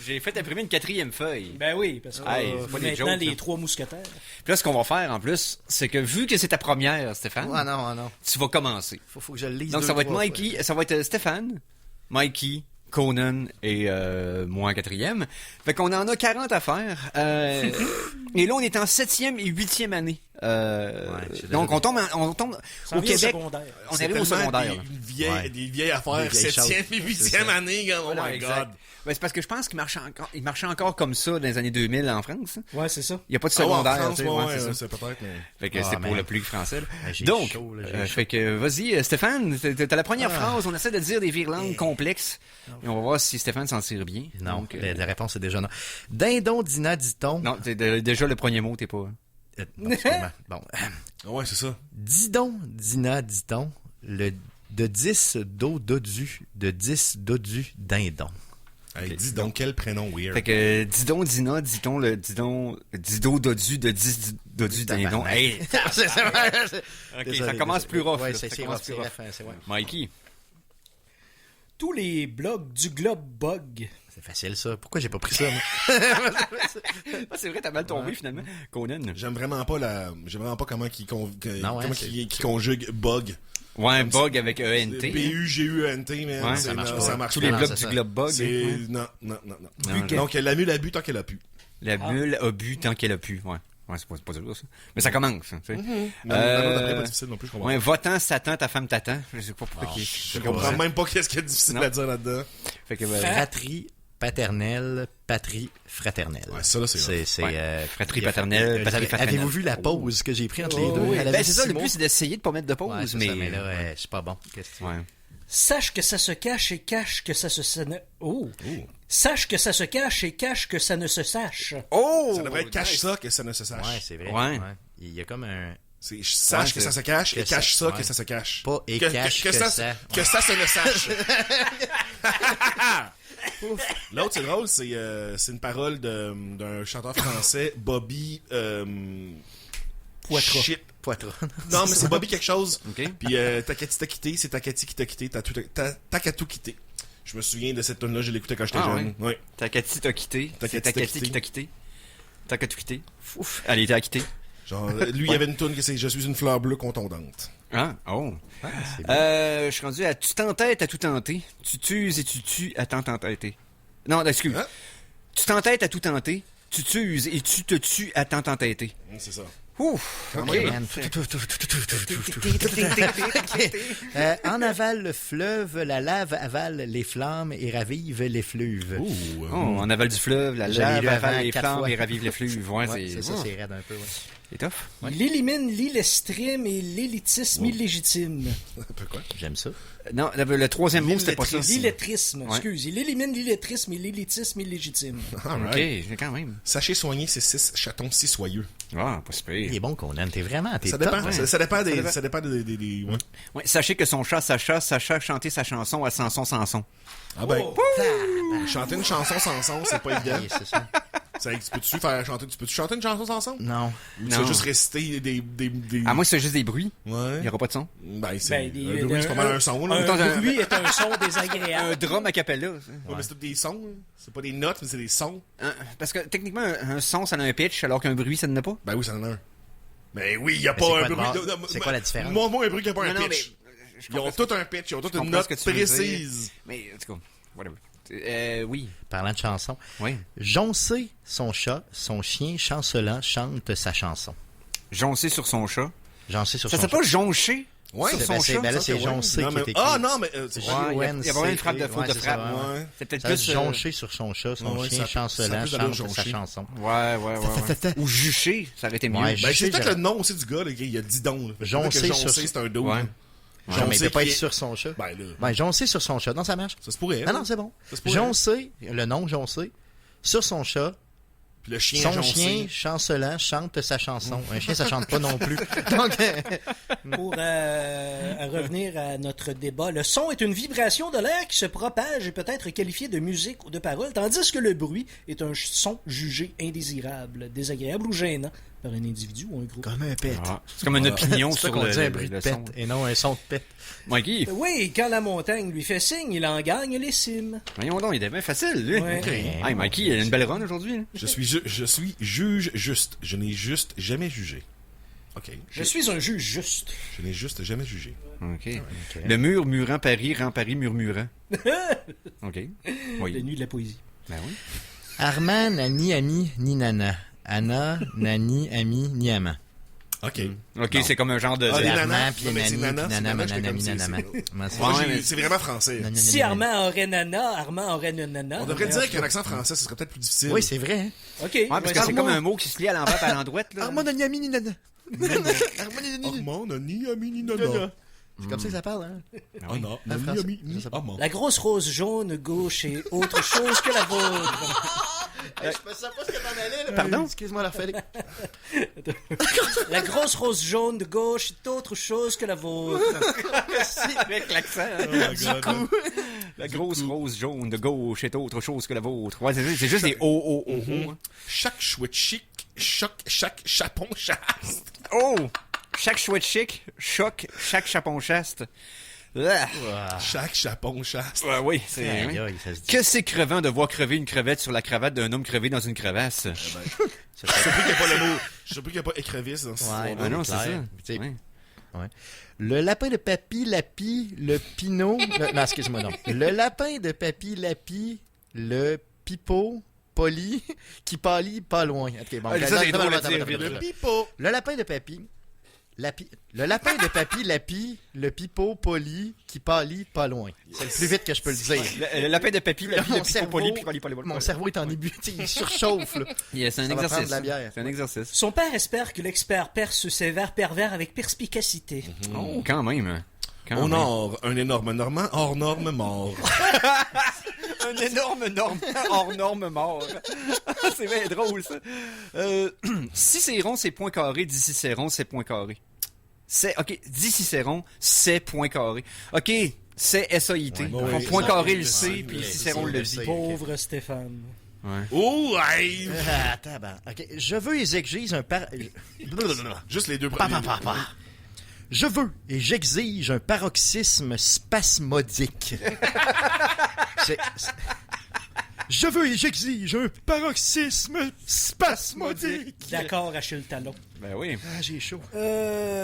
A: j'ai fait imprimer une 4e feuille.
B: Ben oui, parce que
A: Hey, c'est pas des
B: maintenant
A: jokes,
B: les
A: là.
B: 3 mousquetaires.
A: Puis là, ce qu'on va faire, en plus, c'est que vu que c'est ta première, Stéphane,
E: Ah non.
A: tu vas commencer.
E: Faut que je le lise.
A: Donc,
E: deux,
A: ça va être
E: trois
A: Mikey, ça va être Stéphane, Mikey, Conan et moi en 4e. Fait qu'on en a 40 à faire. Et là, on est en 7e et 8e année. Donc, on tombe au Québec.
B: Secondaire.
A: On
D: C'est
A: arrive au
D: tellement
A: secondaire. là.
D: des vieilles affaires,
E: Des vieilles
D: 7e
E: choses.
D: et 8e année, gars. Oh
A: Voilà,
D: my
A: exact.
D: god.
A: Ben, c'est parce que je pense qu'il marchait encore comme ça dans les années 2000 en France.
B: Ouais, c'est ça.
A: Il n'y a pas de
D: Ah ouais, en
A: secondaire.
D: France,
A: tu sais,
D: ouais,
A: c'est ça.
D: c'est peut-être, mais...
A: Fait que
E: Ah,
A: c'était pour
E: man.
A: le plus français. Là.
E: j'ai
A: Donc,
E: chaud, là, j'ai chaud.
A: fait que vas-y, Stéphane, t'as la première phrase. On essaie de dire des virlangues complexes. Et on va voir si Stéphane s'en tire bien.
E: Non,
A: Donc,
E: la réponse est déjà non. Dindon, Dina, dit-on.
A: non, déjà le premier mot, t'es pas.
E: Non, excuse-moi. Bon.
D: Ouais, c'est ça.
E: Didon, Dina, dit-on. Le de 10 do dodu, de 10 dodu, dindon.
D: Hey, dis donc, quel prénom weird.
A: Fait que Didon, Dina, dit-on le Dido, Dodu, de 10 Dodu, dindon. Hey!
E: C'est ça.
A: Ok,
E: Désolé,
A: ça commence plus rough.
E: Ouais,
A: là.
E: c'est
A: Ça
E: c'est
A: commence
E: rough,
A: plus
E: c'est
A: rough.
E: rough, c'est ouais.
A: Mikey.
B: Tous les blogs du Globe Bug.
E: C'est facile ça. Pourquoi j'ai pas pris ça moi?
A: Ah, c'est vrai, t'as mal tombé finalement. Conan.
D: J'aime vraiment pas comment qu'il
E: Non, ouais,
D: comment
E: c'est-
D: qu'il conjugue bug.
A: Ouais, un bug avec ENT.
D: B-U-G-U-N-T, man.
A: Ouais,
D: C'est-
E: ça marche
D: non,
E: pas.
D: ça marche
A: Tous
D: pas.
A: les
E: Non,
A: blocs
E: c'est
A: du
E: ça.
A: Globe Bug.
D: C'est...
A: Ouais.
D: Non.
A: Non,
D: Donc, la mule a bu tant qu'elle a pu.
A: La mule a bu tant qu'elle a pu. Ouais. Ouais, c'est pas dur, ça. Mais ça commence. Tu sais.
D: Non, d'après, pas difficile non plus, je comprends.
A: Ouais, va-t'en, Satan, ta femme t'attend. Je sais pas pourquoi.
D: Je comprends même pas qu'est-ce qu'il y a de difficile
A: Non.
D: à dire là-dedans.
A: Fait que,
E: Fratrie paternelle, patrie fraternelle.
D: Ouais, ça, là, c'est
E: c'est
A: Ouais. Fratrie
E: il a fait-
A: paternelle, patrie fraternelle.
E: Avez-vous vu la pause que j'ai prise entre les deux?
B: oui.
E: Elle avait
A: Ben, c'est ça,
E: 6
A: le
E: mots.
A: but, c'est d'essayer de pas mettre de pause,
E: Ouais, c'est
A: mais...
E: ça, mais là, c'est pas bon. Qu'est-ce que tu veux?
A: Ouais.
B: Sache que ça se cache et cache que ça se... Oh! Sache que ça se cache et cache que ça ne se sache.
A: Oh!
D: Ça devrait être cache ça que ça ne se sache.
E: Ouais, c'est vrai.
A: Ouais.
E: Il y a comme un...
D: C'est sache
A: Ouais,
D: que ça
A: c'est-
D: se cache
E: que
D: et cache
E: ça-
D: ça que
E: ouais.
D: ça se cache.
E: Pas et cache que ça.
D: Que ça se ne sache. L'autre, c'est drôle, c'est une parole d'un chanteur français, Bobby...
B: Poitras.
D: Shit.
E: Poitras.
D: Non, mais c'est Bobby quelque chose.
A: OK.
D: Puis Takati t'a quitté, c'est Takati qui t'a quitté, t'as qu'à tout quitter. Je me souviens de cette tune-là, je l'écoutais quand j'étais
A: Ah,
D: jeune. Ouais.
A: Takati t'a quitté.
D: Takati
A: C'est
D: t'a
A: Takati
D: quitté.
A: qui t'a quitté. T'as qu'à tout quitter. Ouf. Elle était acquittée.
D: Genre, lui, il y avait une tune que c'est « Je suis une fleur bleue contondante
A: Ah, oh.
E: c'est bon.
A: Je suis rendu à tu t'entêtes à tout tenter. Tu t'uses et tu tues à tant t'entêter. Non, excuse.
D: Hein?
A: Tu t'entêtes à tout tenter. Tu t'uses et tu te tues à tant t'entêter. ».
D: C'est ça.
A: Ouf.
D: Quand
A: Ok.
D: même,
E: Man. En aval le fleuve, la lave avale les flammes et ravive les fleuves.
D: Ouh.
A: Oh, en aval du fleuve, la
E: Je l'ai
A: lave
E: lu avant
A: avale les
E: 4
A: flammes
E: fois.
A: et ravive les fleuves. Ouais,
E: Ouais, c'est ça, c'est raide un peu. Ouais.
A: c'est tough.
B: Il élimine l'illestrime et l'élitisme illégitime.
D: Un peu quoi?
E: J'aime ça.
A: Non, le troisième mot, c'était pas ça.
B: L'illettrisme,
A: Ouais.
B: excuse. Il élimine l'illettrisme et l'élitisme illégitime.
D: Alright.
A: Ok, quand même.
D: Sachez soigner ces 6 chatons si soyeux.
A: Ah, pas super.
E: Il est bon qu'on aime. T'es
D: Ça
E: top,
D: dépend,
E: hein.
D: ça dépend des...
A: dépend.
D: Ça dépend des ouais.
A: Ouais, sachez que son chat, Sacha, chanter sa chanson à Sanson.
D: Ah ben,
E: Tabarnak.
D: chanter une chanson sans son, c'est pas évident.
E: Oui, c'est ça.
D: Tu peux-tu chanter une chanson sans son?
E: Non.
D: Ou
A: Non.
D: c'est juste réciter des...
A: À moi, c'est juste des bruits.
D: Ouais.
A: Il n'y aura pas de son.
D: Ben, c'est...
B: Ben,
D: un bruit, c'est pas mal un son, là.
B: Un bruit est un son désagréable.
A: Un drum a cappella. ça.
D: Ouais, mais c'est tous des sons, là. C'est pas des notes, mais c'est des sons.
A: Parce que techniquement, un son, ça a un pitch, alors qu'un bruit, ça n'en a pas.
D: Ben oui, ça en a un. Mais oui, il y a
E: Mais c'est
D: pas un
E: quoi de
D: bruit...
E: bord? C'est quoi la différence?
D: Moi, un bruit qui a pas un
A: Non, non,
D: pitch.
A: je
D: Ils ont
A: comprends
D: tout un pitch, ils ont toute
A: je
D: une
A: comprends
D: note
A: ce que tu veux dire.
D: précise.
A: Mais, en tout cas, whatever. Oui.
E: Parlant de chansons.
A: Oui.
E: Joncer son chat, son chien chancelant chante sa chanson.
A: Joncer sur son chat.
E: Joncer sur
A: Ça
E: son
A: s'appelle pas joncher
D: Ouais,
A: sur
E: Ben,
A: son
E: c'est-
A: chat.
E: ben là,
D: Ça,
E: c'est
D: ouais.
E: joncer
D: Non,
E: qui
D: mais-
E: est écrit.
D: Ah non, mais... c'est-
A: Ouais, il y a vraiment une frappe de faute
E: Ouais,
A: de
E: c'est
A: frappe.
E: ça, ouais.
D: Ouais.
A: C'est peut-être
E: Ça veut
A: plus...
E: dire joncher sur son chat, son
D: ouais,
E: chien
D: ça-
E: chancelant
D: ça a plus d'allure,
E: chante sa
D: joncher.
E: chanson.
A: Ouais. Ou jucher, ça aurait été mieux.
E: Ouais,
D: Ben, c'est
E: Jucher,
D: peut-être
E: j'aurais-
D: le nom aussi du gars, là, il y a 10 dons.
E: Joncer sur-
D: c'est un dos.
A: Ouais.
E: Non, mais il peut pas être
D: qui est-
E: sur son chat.
D: Ben là,
E: Ben, joncer sur son chat. Non, ça marche.
D: ça se pourrait.
E: Non, non, c'est bon.
D: Ça se pourrait.
E: Joncer, le nom joncer, sur son chat,
D: Puis le chien
E: son
D: joncé.
E: chien chancelant chante sa chanson. Un chien, ça chante pas non plus. Donc,
B: Pour revenir à notre débat, le son est une vibration de l'air qui se propage et peut être qualifié de musique ou de parole, tandis que le bruit est un son jugé indésirable, désagréable ou gênant par un individu ou un groupe.
E: comme un pet.
A: Ah, c'est comme une opinion
E: C'est ça
A: sur
E: qu'on dit un
A: le
E: bruit de
A: le
E: pet
A: son.
E: et non un son de pet.
A: Mikey,
B: Oui, quand la montagne lui fait signe, il en gagne les cimes.
A: voyons donc, il était bien facile, lui.
B: Ouais.
A: Ok. Hey, Mikey, il a une belle run aujourd'hui. là.
D: Je suis juge juste. Je n'ai juste jamais jugé. OK.
B: Je suis un juge juste.
D: Je n'ai juste jamais jugé.
A: OK. Le mur murant Paris rend Paris murmurant. OK.
B: La
A: Oui.
B: nuit de la poésie.
A: Ben oui.
E: Armand n'a ni ami ni nana. Anna n'a ni ami ni amant.
D: OK.
A: OK, c'est comme un genre de...
D: Ah, les
E: Armand
D: nanas.
E: puis
D: Non, mais
E: nani
D: c'est nana,
E: puis
D: c'est
E: nana
D: nana, je fais
E: manami
D: comme si
E: nanama.
D: c'est-
E: Comment c'est?
D: Moi,
A: Ouais,
D: c'est vraiment français.
E: Nanana.
B: Si Armand aurait nana, Armand aurait nana.
D: On devrait dire qu'un accent français, ce serait peut-être plus difficile.
E: Oui, c'est vrai. Hein?
B: OK.
A: Ouais, parce que c'est
E: Armand.
A: comme un mot qui se lie à l'envers et à l'endroite, là.
E: Armand n'a ni ami ni nana. Armand ni nana.
D: Armand n'a ni ami ni nana.
E: C'est comme ça que ça parle, hein?
D: Ah non, n'a ni
E: français.
D: ami ni amant.
B: La grosse rose jaune gauche est autre chose que la vôtre.
E: Je me sens pas ce que t'en allais, là.
A: Pardon?
E: Excuse-moi, la refais.
B: La grosse rose jaune de gauche est autre chose que la vôtre.
A: Avec l'accent. hein.
D: Oh my God.
A: La grosse rose jaune de gauche est autre chose que la vôtre. Ouais, c'est juste des O. hein.
D: Chaque chouette chic, chaque chapon chaste.
A: Oh! Chaque chouette chic, chaque chapon chaste. Ah.
D: Chaque chapon chaste.
A: Ouais, oui, c'est...
E: Aïe,
A: oui.
E: aïe, ça se dit.
A: Que c'est crevant de voir crever une crevette sur la cravate d'un homme crevé dans une crevasse.
D: Je suis surpris qu'il n'y a pas le mot. Je suis surpris qu'il n'y a pas écrevisse dans ce
E: Ouais,
A: Ah non, c'est ça.
E: clair. Tu sais,
A: Ouais.
E: ouais. Le lapin de papy, Lapi, le pinot. Non, excuse-moi, non. Le lapin de papy, Lapi, le pipeau, poli, qui pâlit pas loin. Ok, bon.
A: Ah, ça, c'est drôle à
E: attends,
A: dire,
E: attends,
A: vite,
E: attends,
D: Le
E: attends.
D: pipeau.
E: Le lapin de papy. Le lapin de papy, Lapi, le pipeau, poli, qui pâlit pas loin. C'est le plus vite que je peux le dire.
A: Le lapin de papy, la
E: Mon
A: vie, le
E: cerveau-
A: poli, puis
E: Mon cerveau est en ébullition, il surchauffe, là.
A: Yeah, c'est un
E: Ça va prendre
A: exercice.
E: de la bière.
A: C'est un exercice.
B: Son père espère que l'expert perce ses vers pervers avec perspicacité.
A: Oh, quand même. Quand
D: Au
A: même.
D: nord, un énorme normand, hors norme mort.
A: Un énorme norme, hors norme mort. C'est bien drôle, ça. Si c'est rond, c'est point carré. D'ici c'est rond, c'est point carré. OK, d'ici c'est rond, c'est point carré. OK, c'est S-A-I-T.
E: Ouais,
D: oui.
A: Point carré le
D: Ouais,
A: C,
D: ouais,
A: puis
D: ouais,
A: si
E: c'est
A: c'est rond
E: ça,
A: le
E: le
A: dit.
E: C.
B: Pauvre Stéphane.
D: Oh, hey!
E: Ah, tabarnak. Ok, je veux et j'exige un
D: Juste les deux
E: Pa,
D: premiers.
E: pa, pa, pa. Je veux et j'exige un paroxysme spasmodique. Je veux et j'exige un paroxysme spasmodique.
B: D'accord, Achille Talon.
A: Ben oui.
E: Ah, j'ai chaud.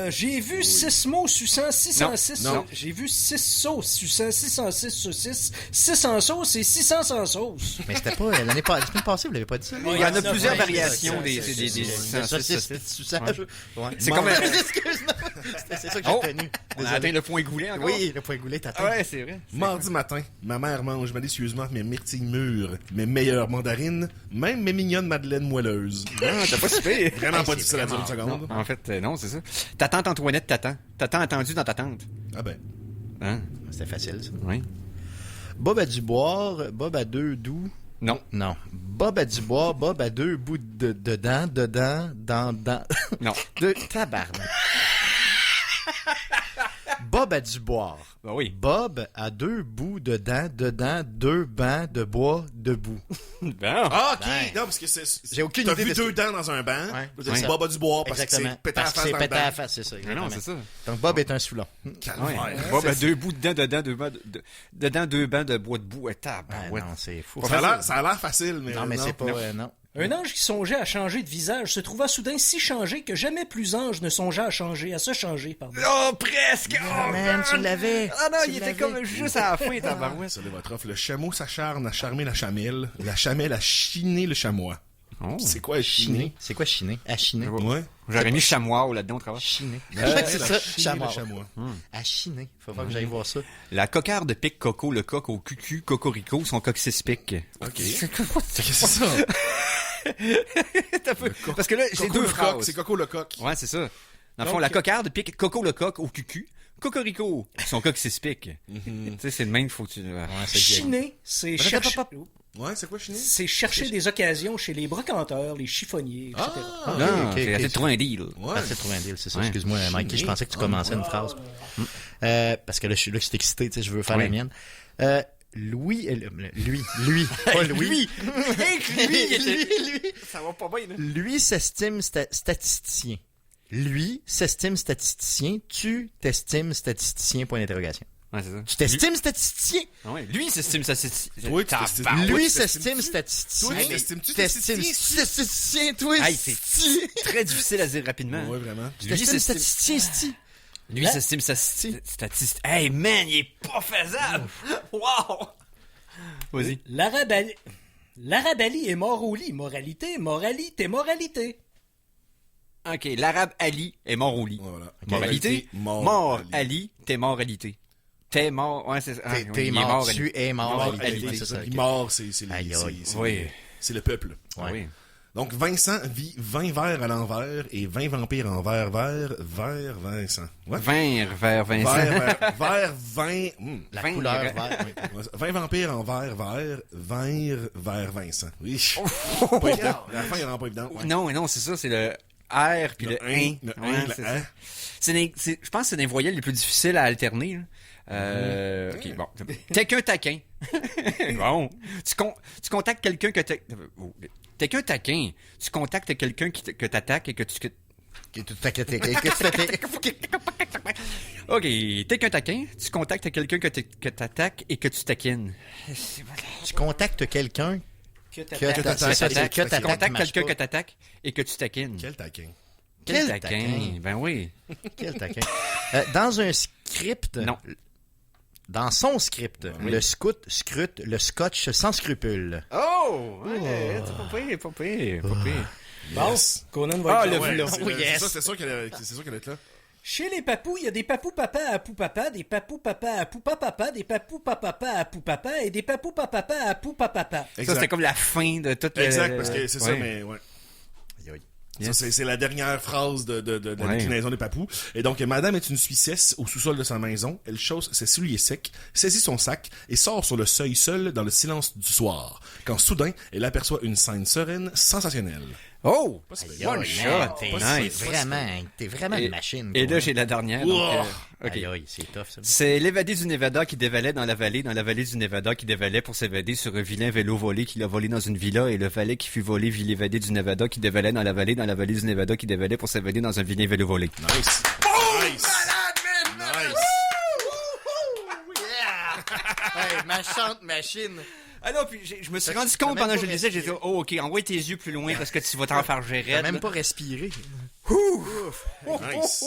B: J'ai vu 6 mots suçant 606.
D: Non.
B: J'ai vu 6 sauces suçant 606 saucisses, 600 sauces et 600 sans sauce.
E: Mais c'était pas la semaine passée, vous l'avez pas dit ça?
A: Il y en a plusieurs
B: ouais,
A: variations
B: c'est-
A: des
E: Le saucisse suçage. Ouais.
A: C'est comme un-
E: Excuse-moi. C'est ça que j'ai
A: Oh!
E: retenu.
A: On a atteint le point goulet encore.
E: Oui, le point goulet, t'attends.
A: Ouais, c'est vrai.
D: Mardi matin, ma mère mange malicieusement mes myrtilles mûres, mes meilleures mandarines, même mes mignonnes madeleines moelleuses.
A: Ah, t'as pas si pire.
D: Vraiment
E: Hey,
D: pas
E: c'est
D: difficile à dire une
E: vraiment-
D: seconde.
A: En fait, non, c'est ça. Ta tante Antoinette t'attend. T'attends attendu dans ta tente.
D: Ah ben.
A: Hein?
E: C'était facile, ça.
A: Oui.
E: Bob a dû boire, Bob a 2 doux.
A: Non.
E: Non. Bob a dû boire, Bob a 2 bouts dedans, dans.
A: Non.
E: De tabarnak. Bob a dû boire.
A: Ben oui.
E: Bob a 2 bouts dedans, 2 bancs de bois debout.
A: Ben.
D: Ah, ok!
E: Ben.
D: Non, parce que c'est.
E: J'ai aucune
D: T'as
E: idée
D: vu
E: de ce
D: 2 dents dans un banc.
E: Ouais.
D: T'as dit
E: Ouais.
D: Bob a du bois parce
E: Exactement.
D: que c'est pété à la
E: Parce que
D: face
E: c'est
D: dans le
E: pété à la
D: banc.
E: face, c'est ça.
A: Non,
E: exactement.
A: c'est ça.
E: Donc Bob est un soulon.
A: Ouais.
D: Calvaire.
A: Bob a 2 bouts dedans, dedans 2 bancs de bois debout.
E: Ah,
A: Ouais.
E: non, c'est fou.
D: Ça a l'air facile, mais.
E: Non, mais c'est pas...
A: non.
E: non.
B: Un ange qui songeait à changer de visage se trouva soudain si changé que jamais plus ange ne songeait à se changer, pardon.
A: Oh, presque! Oh,
E: Man, tu l'avais.
A: Ah non,
E: Tu
A: il était
E: l'avais.
A: comme juste à la fin, tabarouette.
D: Ça, votre offre. Le chameau s'acharne à charmer la chamelle. La chamelle a chiné le chamois.
A: Oh.
D: C'est quoi, chiner?
E: Chiner. C'est quoi chiner? À chiner.
D: Ouais.
A: J'aurais mis chamois là-dedans au travail.
E: Chiner.
D: La
E: c'est
D: chamelle
E: ça.
D: a chiné
E: Chamois.
D: le chamois.
E: À chiner. Faut pas que j'aille voir ça.
A: La cocarde pique Coco, le coq au cucu, cocorico, son coccyx pique.
D: Ok. Qu'est-ce que c'est ça?
A: T'as peu- Parce que là, j'ai
D: Coco
A: deux
D: le
A: phrases.
D: coq. C'est Coco le coq.
A: Ouais, c'est ça. Dans le fond,
D: Donc-
A: la cocarde pique Coco le coq au cucu, cocorico, son coccyx pique. Tu sais, c'est le même, faut que tu...
E: Ouais, c'est
B: Chiner, c'est chercher,
D: Ouais, c'est quoi, chiner?
B: c'est chercher des occasions chez les brocanteurs, les chiffonniers, etc.
D: Ah!
A: Non,
E: ok,
A: c'est
E: ok.
A: assez de trouver un deal.
D: Ouais.
E: Ah, c'est trouvé un deal, c'est ça.
A: Ouais.
E: Excuse-moi, Mikey, je pensais que tu commençais une phrase. Parce que là, je suis excité, tu sais, je veux faire
A: Ouais.
E: la mienne. Lui, pas Louis. Lui,
A: Ça va pas bien, là.
E: lui s'estime statisticien. Lui s'estime statisticien. Tu t'estimes statisticien, point d'interrogation.
A: Ouais, c'est ça.
E: Tu t'estimes statisticien?
A: Ah ouais, lui, il s'estime ça, c'est...
D: Toi, tu t'estimes-
A: Tabarnak.
E: Lui
D: tu
E: s'estime
D: t'estimes-tu?
E: statisticien.
D: Toi, tu t'estimes-tu
E: T'estimes
D: statisticien?
E: statisticien, toi?
A: Hey, c'est très difficile à dire rapidement.
D: Ouais, vraiment.
E: Tu
A: Lui,
E: t'estimes
A: s'estime...
E: statisticien, sti.
A: Lui, s'estime statistique. Hey, man, il est pas faisable! Wow! Vas-y.
B: L'Arabali est mort au lit. Moralité, moralité.
A: OK, l'arabe Ali est mort au lit.
D: Ouais, voilà.
A: Moralité, mort Ali, t'es moralité. T'es mort, ouais, c'est ça. Ah,
E: T'es
A: il est
E: mort,
A: Ali.
E: tu es mort.
A: Mort,
E: Ali,
A: Ali,
E: ouais,
A: c'est
E: c'est
D: ça.
E: ça.
D: Il mort, c'est
E: Aïe, aïe.
A: Oui.
D: c'est le peuple.
A: Ah oui.
D: Donc, Vincent vit 20 verres à l'envers et 20 vampires en vers Vincent. Ouais.
A: Vers Vincent.
D: Vers 20.
E: La
A: 20
E: couleur
A: vert.
E: vert. Oui.
D: 20 vampires en vers Vincent. Oui. Pas évident. À la fin, il rend pas évident. Ouais.
A: Non, c'est ça, c'est le R puis le 1.
D: Le 1, le 1.
A: Je pense que c'est des voyelles les plus difficiles à alterner. Là. OK, bon. Quelqu'un taquin. Bon. Tu contactes quelqu'un que t'as... Oh. T'es qu'un taquin. Tu contactes quelqu'un que t'attaques et que tu... OK, t'es qu'un taquin. Tu contactes quelqu'un que t'attaques et que tu taquines.
E: Tu contactes quelqu'un
B: Que
E: que
B: t'attaques.
E: t'attaques.
A: Tu contactes quelqu'un que t'attaques et que tu taquines.
D: Quel taquin.
A: Quel
E: Quel
A: taquin?
E: taquin?
A: Ben oui.
E: Quel taquin. Dans un script...
A: Non.
E: Dans son script, le scout scrute le scotch sans scrupule.
A: Oh! Ouais, c'est pas pire.
B: Bon,
D: Yes.
B: Conan va
A: Ah,
B: être
A: le
B: là.
A: voilà.
D: C'est
E: Oui, yes.
D: ça, c'est sûr qu'elle est là.
B: Chez les papous, il y a des papous papa à pou papa, des papous papa à pou papa, des papous papa à pou papa et des papous papa à pou papa.
A: Ça, c'était comme la fin de toute
D: Exact, parce que c'est ça,
A: ouais.
D: mais ouais.
A: Yes.
D: Ça, c'est la dernière phrase de la
A: Ouais.
D: déclinaison des papous. Et donc, madame est une Suissesse au sous-sol de sa maison. Elle chausse ses souliers secs, saisit son sac et sort sur le seuil seule dans le silence du soir. Quand soudain, elle aperçoit une scène sereine, sensationnelle.
A: Oh!
E: Aïe,
A: One
E: aïe,
A: shot!
E: man, T'es
A: Nice.
E: t'es vraiment une machine.
A: Et
E: quoi.
A: là, j'ai la dernière. Donc, OK.
E: Aïe, aïe, c'est tough, ça.
A: C'est l'évadé du Nevada qui dévalait dans la vallée du Nevada qui dévalait pour s'évader sur un vilain vélo volé qui l'a volé dans une villa et le valet qui fut volé vit l'évadé du Nevada qui dévalait dans la vallée du Nevada qui dévalait pour s'évader dans un vilain vélo volé.
D: Nice. Nice. Nice.
E: Hey, méchante machine.
A: Ah non, puis je me suis rendu compte pendant que je le lisais, j'ai dit, oh, ok, envoie tes yeux plus loin parce que tu vas t'en faire
E: T'as
A: gérer.
E: même pas respiré.
D: Nice.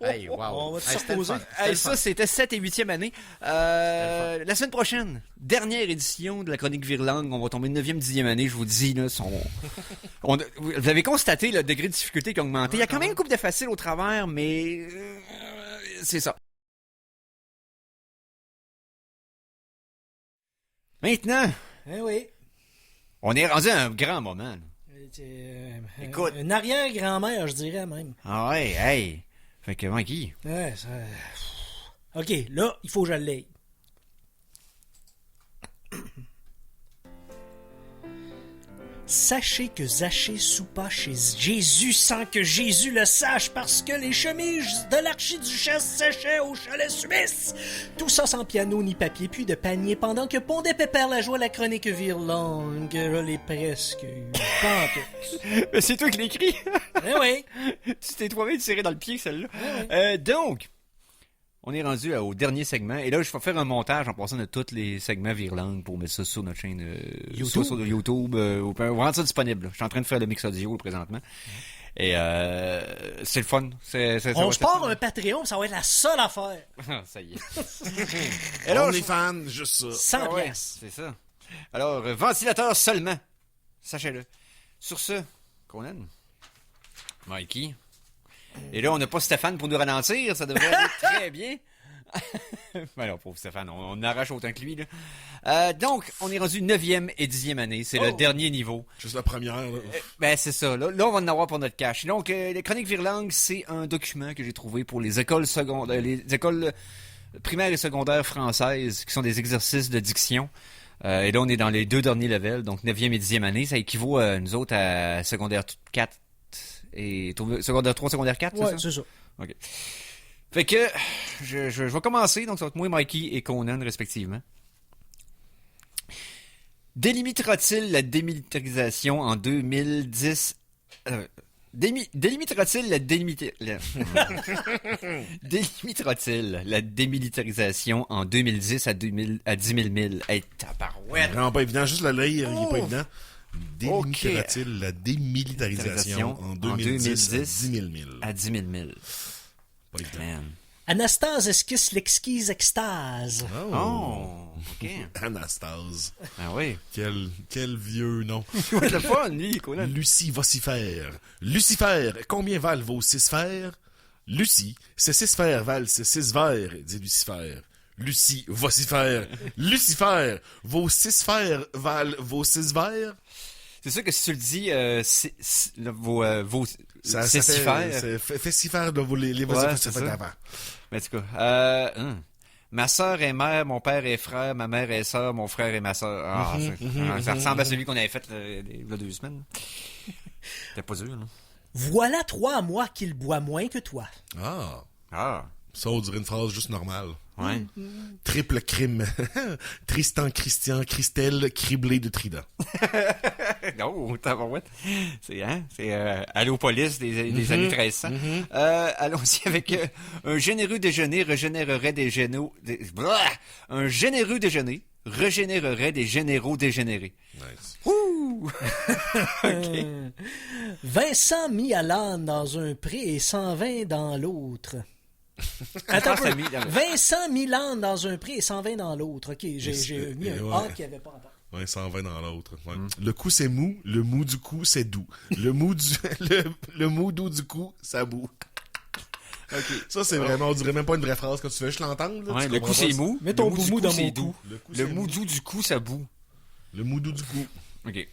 E: Hey, wow.
B: On va se
E: Hey, c'était le
B: reposer.
E: fun. C'était le
A: Ça,
E: fun.
A: c'était 7 et 8e année. La semaine prochaine, dernière édition de la chronique Virlangue. On va tomber 9e, 10e année, je vous dis. Là, vous avez constaté le degré de difficulté qui a augmenté. Il y a quand même une couple de faciles au travers, mais c'est ça. Maintenant,
B: Eh oui.
A: on est rendu à un grand moment. Là. Écoute.
B: Une arrière-grand-mère, je dirais même.
A: Ah ouais, hey. Fait que, Mikey.
B: Ouais, ça... OK, là, il faut que je l'aie. Sachez que Zachée soupa chez Jésus sans que Jésus le sache parce que les chemises de l'archiduchesse séchaient au chalet suisse. Tout ça sans piano ni papier puis de panier pendant que pondait Pépère la joie la chronique Virlangue. Je l'ai presque eu. Pas en tout.
A: Mais c'est toi qui l'écris.
B: Eh oui.
A: Tu t'es toi-même tiré dans le pied, celle-là. Donc, on est rendu au dernier segment. Et là, je vais faire un montage en passant de tous les segments Virlangue pour mettre ça sur notre chaîne
B: YouTube.
A: sur YouTube. On va rendre ça disponible. Je suis en train de faire le mix audio présentement. Et c'est le fun.
B: On se part un Patreon, ça va être la seule affaire.
A: Ça y est.
D: Et là, on est fans, juste ça.
B: 100
A: Ah ouais,
B: piastres.
A: c'est ça. Alors, ventilateur seulement. Sachez-le. Sur ce, Conan, Mikey. Et là, on n'a pas Stéphane pour nous ralentir. Ça devrait aller très bien. Alors, pauvre Stéphane, on arrache autant que lui. Là. Donc, on est rendu 9e et 10e année. C'est le dernier niveau.
D: Juste la première. Là.
A: Ben, c'est ça. Là, on va en avoir pour notre cash. Donc, les chroniques Virlangue, c'est un document que j'ai trouvé pour les écoles secondaires, les écoles primaires et secondaires françaises, qui sont des exercices de diction. Et là, on est dans les 2 derniers levels, donc 9e et 10e année. Ça équivaut, nous autres, à secondaire 4 et secondaire 3, secondaire 4,
B: Ouais,
A: c'est ça?
B: c'est ça.
A: OK. Fait que, je vais commencer. Donc, ça va être moi, Mikey et Conan, respectivement. Délimitera-t-il la démilitarisation en 2010... délimitera-t-il la délimitera-t-il la démilitarisation en 2010 à 10 000 milles? Hey, tabarouette!
D: Vraiment pas évident. Juste le lire, il est pas évident. Délimitera-t-il la démilitarisation en 2010 à 10 000 milles?
A: À 10 000 milles.
D: Pas évident.
A: Man.
B: Anastase esquisse l'exquise extase.
A: Oh, OK.
D: Anastase.
A: Ah oui.
D: Quel vieux nom.
A: C'est le fun, lui, Conan.
D: Lucie vocifère. Lucifer, combien valent vos 6 fers? Lucie, ces 6 fers valent ces 6 vers, dit Lucifer. Lucie vocifère. Lucifer, vos 6 fers valent vos 6 vers?
A: C'est sûr que si tu le dis, vos
D: Ça
A: cécifères.
D: fait si faire de vos les
A: Ouais,
D: vocifères,
A: c'est
D: ça fait
A: ça.
D: d'avant.
A: Mais en tout cas, ma sœur est mère, mon père est frère, ma mère est sœur, mon frère est ma sœur. Ah, ça ressemble à celui qu'on avait fait il y a 2 semaines. C'était pas dur, là.
B: Voilà 3 mois qu'il boit moins que toi.
D: Ah.
A: Ah,
D: Ça, on dirait une phrase juste normale.
A: ouais.
D: Triple crime. Tristan, Christian, Christelle, criblé de trident.
A: Oh, tabarouette. C'est Allô Police des années 1300. Allons-y avec un généreux déjeuner régénérerait des généraux... Un généreux déjeuner régénérerait des généraux dégénérés.
D: Nice.
A: Ouh! OK.
B: Vincent mis à l'âne dans un pré et 120 dans l'autre. Attends un peu. Vincent mit l'âne dans un pré et 120 dans l'autre. OK, j'ai mis un A qui avait pas rapport.
D: Ouais, 120 dans l'autre. Ouais. Le cou, c'est mou. Le mou du cou, c'est doux. Le mou du... le mou doux du cou, ça boue.
A: OK.
D: Ça, c'est vraiment... On dirait même pas une vraie phrase quand tu veux juste l'entendre. Là,
A: Ouais,
D: tu
A: le
D: comprends
A: cou,
D: pas
A: c'est
D: ça.
A: mou.
B: Mets ton
A: Le mou du
B: boumou
A: cou,
B: dans
A: c'est
B: mon
A: doux.
B: cou.
D: Le cou,
A: Le
D: c'est
A: mou
D: mou.
A: doux du cou, ça boue.
D: Le mou doux du cou.
A: OK.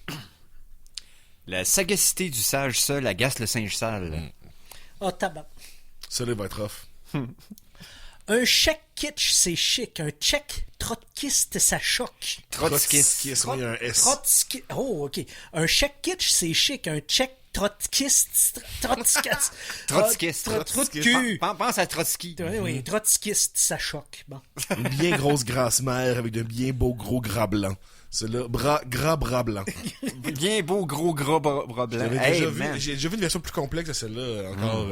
A: La sagacité du sage seul agace le singe sale.
B: Ah, tabac.
D: Ça, là, va être rough.
B: Un chèque kitsch, c'est chic. Un check trotskiste, ça choque.
A: Trotskiste.
D: Qui est il y a un S.
B: Trotski... Oh, OK. Un chèque kitsch, c'est chic. Un check trotskiste... Trotskiste.
A: Trotskiste.
B: Trou de cul.
A: Pense à Trotsky.
B: Oui, trotskiste, ça choque. Bon.
D: Une bien grosse grasse mère avec de bien beaux gros gras blancs. Celui-là, gras bras blancs.
A: Bien beau, gros, gros bras blancs.
D: J'avais
A: Hey,
D: déjà
A: man.
D: vu, j'ai déjà vu une version plus complexe de celle-là, encore.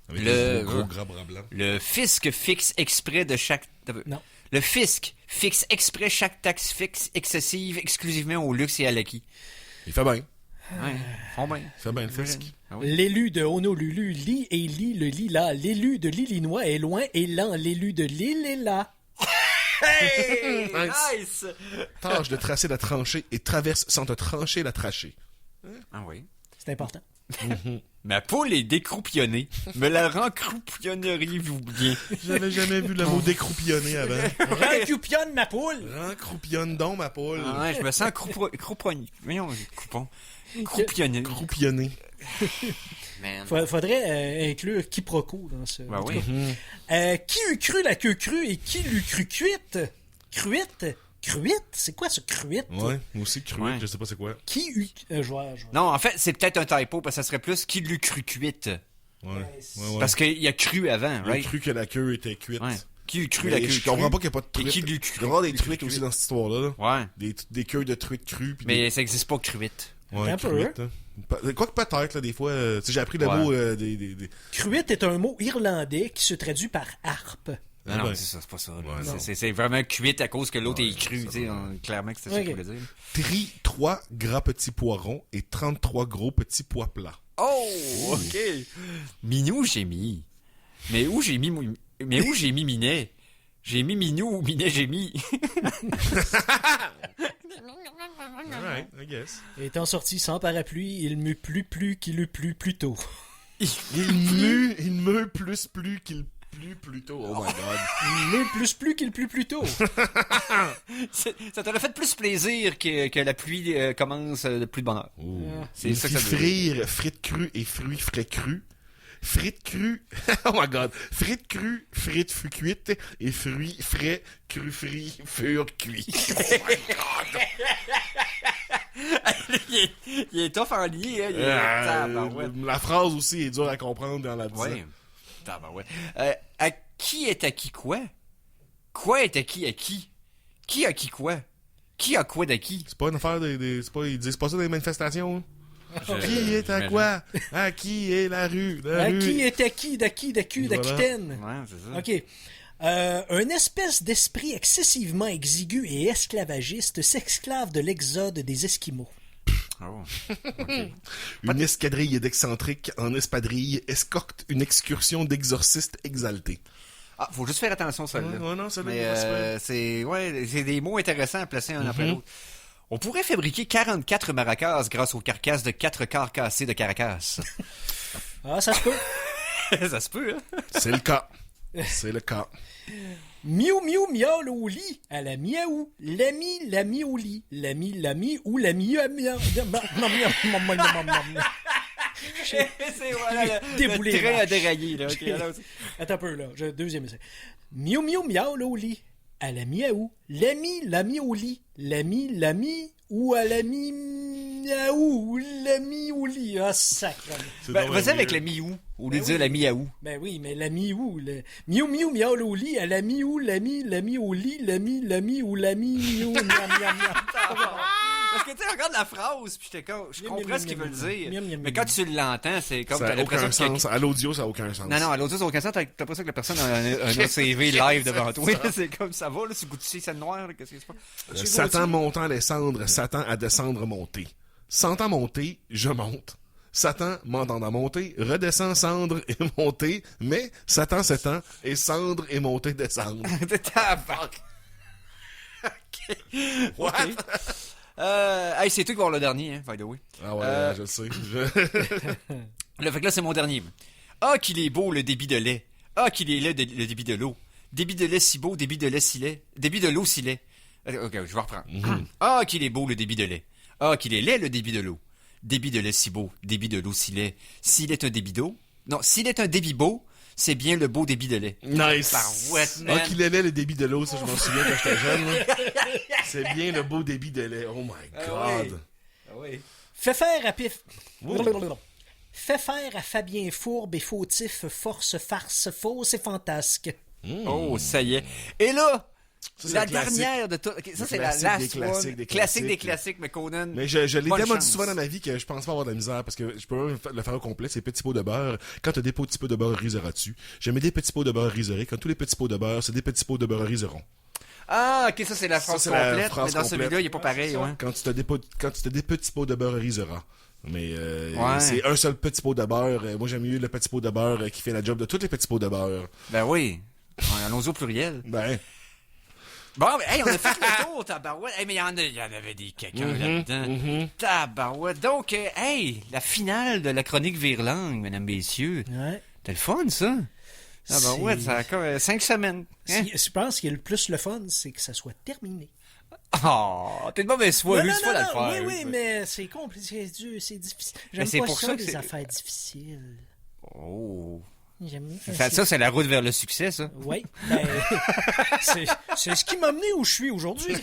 D: Avec
A: Le-
D: les gros gras bras blancs.
A: Le fisc fixe exprès de chaque...
B: Non.
A: Le fisc fixe exprès chaque taxe fixe excessive exclusivement au luxe et à l'acquis.
D: Il fait bien.
A: Ouais, ils font bien.
D: Il fait bien le fisc.
A: Ah oui.
B: L'élu de Honolulu lit et lit le lilas. L'élu de l'Illinois est loin et lent. L'élu de l'île est là.
A: Hey!
D: Nice.
A: Nice!
D: Tâche de tracer la tranchée et traverse sans te trancher la trachée.
A: Ah oui.
B: C'est important.
A: Ma poule est décroupillonnée. Me la rend croupillonneriez-vous bien?
D: J'avais jamais vu le mot décroupillonner avant.
B: Rancupionne ma poule.
D: Croupillonne donc, ma poule.
A: Ah ouais, je me sens crouponné. Voyons, coupon. Croupillonné.
D: Croupillonner.
A: Man.
B: Faudrait inclure quiproquo dans ce.
A: Ben
B: en tout
A: oui.
B: cas. Qui eût cru la queue crue et qui l'eût cru cuite? Cuite? Cruite? C'est quoi ce cruite?
D: Ouais, moi aussi, cruite,
A: Ouais.
D: je sais pas c'est quoi.
B: Qui eût. Je vois.
A: Non, en fait, c'est peut-être un typo, parce que ça serait plus qui l'eût cru cuite.
D: Ouais. Ouais.
A: Parce qu'il y a cru avant,
D: J'ai
A: right?
D: cru que la queue était cuite.
A: Ouais. Qui eût cru
D: Mais
A: la queue
D: je comprends
A: crue?
D: pas qu'il n'y a pas de
A: Et
D: truite.
A: qui l'eût
D: Il
A: cru?
D: doit y avoir des
A: Cru-
D: truites
A: cru-
D: aussi dans cette histoire-là.
A: Ouais.
D: Des queues de truites crues. Puis
A: Mais ça existe pas cruite.
D: Ouais,
B: Un peu,
D: cruite, hein. Quoique peut-être, là, des fois. Tu sais, j'ai appris le
A: Ouais.
D: mot des...
B: Cruite est un mot irlandais qui se traduit par harpe.
A: Non, non,
D: ben.
A: c'est ça, c'est pas ça. là.
D: Ouais,
A: C'est vraiment cuite à cause que l'autre est cru, tu sais, clairement que c'était ça
B: Ok.
A: qu'il voulait dire.
D: Trie 3 gras petits poirons et 33 gros petits pois plats.
A: Oh, ok. Minou, j'ai mis. Mais où j'ai mis Minet? J'ai mis Minou ou Minet, j'ai mis.
D: Alright, I guess.
B: Étant sorti sans parapluie, il m'eût plus qu'il eût plus tôt.
D: Il meut plus qu'il plus tôt. Oh my god.
B: Il m'eût plus qu'il plus tôt.
A: Ça t'aurait fait plus plaisir que la pluie commence de plus de bonheur. C'est
D: Il
A: ça que
D: fit
A: ça veut dire.
D: frire frites crues et fruits frais crus. Frites crues, oh my god, frites crues, frites fût cuites et fruits frais, crus frits, furent cuits. Oh my god!
A: il est tough en lié, hein. Il est tabarouette.
D: La phrase aussi est dure à comprendre dans la disant.
A: Ouais. Tabarouette. À qui est à qui quoi? Quoi est à qui? Qui a qui quoi? Qui a quoi d'acquis?
D: C'est pas une affaire c'est pas, ils disent pas ça dans les manifestations. Hein? Qui est à
A: j'imagine.
D: quoi? À qui est la rue? La rue.
B: Qui est acquis, d'Aqui,
D: Voilà.
B: d'Aquitaine?
A: Ouais, c'est ça.
B: OK. Un espèce d'esprit excessivement exigu et esclavagiste s'esclave de l'exode des Esquimaux.
A: Oh.
D: Une escadrille d'excentriques en espadrille escorte une excursion d'exorcistes exaltés.
A: Ah, faut juste faire attention à celle-là.
D: Ouais, non, celle-là,
A: Mais
D: c'est pas
A: c'est des mots intéressants à placer un après l'autre. On pourrait fabriquer 44 maracas grâce aux carcasses de 4 quarts cassés de Caracas.
B: Ah, ça se peut.
A: Ça se peut, hein?
D: C'est le cas. C'est le cas.
B: Miou miou miaule au lit, à la miaou. L'ami au lit. L'ami ou l'ami
A: C'est voilà,
B: Déboulé
A: le train
B: vache.
A: a déraillé, là. Ok, alors,
B: Attends un peu, là. Deuxième essai. Miou miou miaule au lit, à la miaou. L'ami au lit. L'ami ou à l'ami miaou. L'ami au lit. Ah, sacré.
D: C'est
A: Ben,
D: donc
A: vas-y
D: bien
A: avec
D: mieux.
A: le miou, au lieu de dire la miaou.
B: Ben oui, mais l'ami où? Miou miou miaule au lit, à l'ami où? L'ami au lit, l'ami ou l'ami miou miam miam miam.
A: Parce que tu sais, regarde la phrase, puis je
B: Miam,
A: comprends
B: miam,
A: ce qu'ils
B: miam,
A: veulent
B: miam,
A: dire.
B: miam, miam,
A: Mais
B: miam.
A: quand tu l'entends, c'est comme
D: Ça
A: t'as
D: n'a aucun
A: l'impression que...
D: sens. À l'audio, ça n'a aucun sens.
A: Non, à l'audio, ça n'a aucun sens. T'as l'impression que la personne a un autre CV live devant toi. C'est comme ça va, là, tu goûtes ici, c'est noir, là, qu'est-ce qui se passe?
D: Satan montant les cendres, Satan à descendre monter. Sentant monter, je monte. Satan m'entendant monter, redescend cendre et monter, mais Satan s'étend et cendre et monter descendre.
A: Tabac. OK.
D: What?
A: Hey, c'est toi qui vas avoir le dernier, hein, by the way.
D: Ah ouais, je le sais.
A: Là, fait que là, c'est mon dernier. Ah, qu'il est beau, le débit de lait. Ah, qu'il est laid, le débit de l'eau. Débit de lait si beau, débit de lait si laid. Débit de l'eau si laid. Ok, je vais reprendre. Ah, qu'il est beau, le débit de lait. Ah, qu'il est laid, le débit de l'eau. Débit de lait si beau, débit de l'eau si laid. S'il est un débit d'eau... Non, s'il est un débit beau, c'est bien le beau débit de lait.
D: Nice!
A: Barouette,
D: Ah,
A: man.
D: qu'il allait le débit de l'eau, ça, je m'en souviens quand j'étais jeune. là. C'est bien le beau débit de lait. Oh my god!
A: Ah oui.
B: Fais faire à Fabien Fourbe et fautif, force, farce, fausse et fantasque.
A: Oh, ça y est. Et là,
D: Ça, c'est
A: La
D: un classique.
A: dernière de tout. Ok, ça, c'est la
D: classique
A: last
D: des classiques,
A: one.
D: des
A: Classique des
D: classiques.
A: classiques, mais Conan.
D: Mais je l'ai
A: bonne
D: tellement dit
A: chance.
D: souvent dans ma vie que je pense pas avoir de la misère parce que je peux même le faire au complet. C'est petits pots de beurre. Quand t'as des petits pots de beurre risera dessus. Je mets des petits pots de beurre riserés. Quand tous les petits pots de beurre, c'est des petits pots de beurre riseront.
A: Ah, ok, ça, c'est la phrase
D: c'est la
A: complète.
D: phrase
A: Mais dans
D: complète.
A: celui-là, il est pas pareil, ouais.
D: Quand tu t'as des petits pots de beurre risera. Mais
A: Ouais.
D: c'est un seul petit pot de beurre. Moi, j'aime mieux le petit pot de beurre qui fait la job de tous les petits pots de beurre.
A: Ben oui. Ouais, allons-y au pluriel.
D: Ben,
A: Bon, mais hey, on a fait le tour, tabarouette. Hey, mais il y en avait des caca là-dedans. Tabarouette. Donc, hey, la finale de la chronique Virlangue, mesdames, messieurs.
B: Ouais.
A: C'était le fun, ça. Tabarouette, ça a comme 5 semaines. Hein?
B: Je pense que le plus le fun, c'est que ça soit terminé.
A: Oh, t'es de mauvaise foi. Lui, c'est pas à le faire.
B: Oui, mais c'est compliqué, c'est difficile.
A: Mais
B: J'aime
A: c'est
B: pas
A: pour
B: ça,
A: ça que
B: les
A: c'est-
B: affaires difficiles.
A: Oh.
B: J'aime mieux
A: Ça, c'est la route vers le succès, ça.
B: Oui, ben, c'est ce qui m'a mené où je suis aujourd'hui.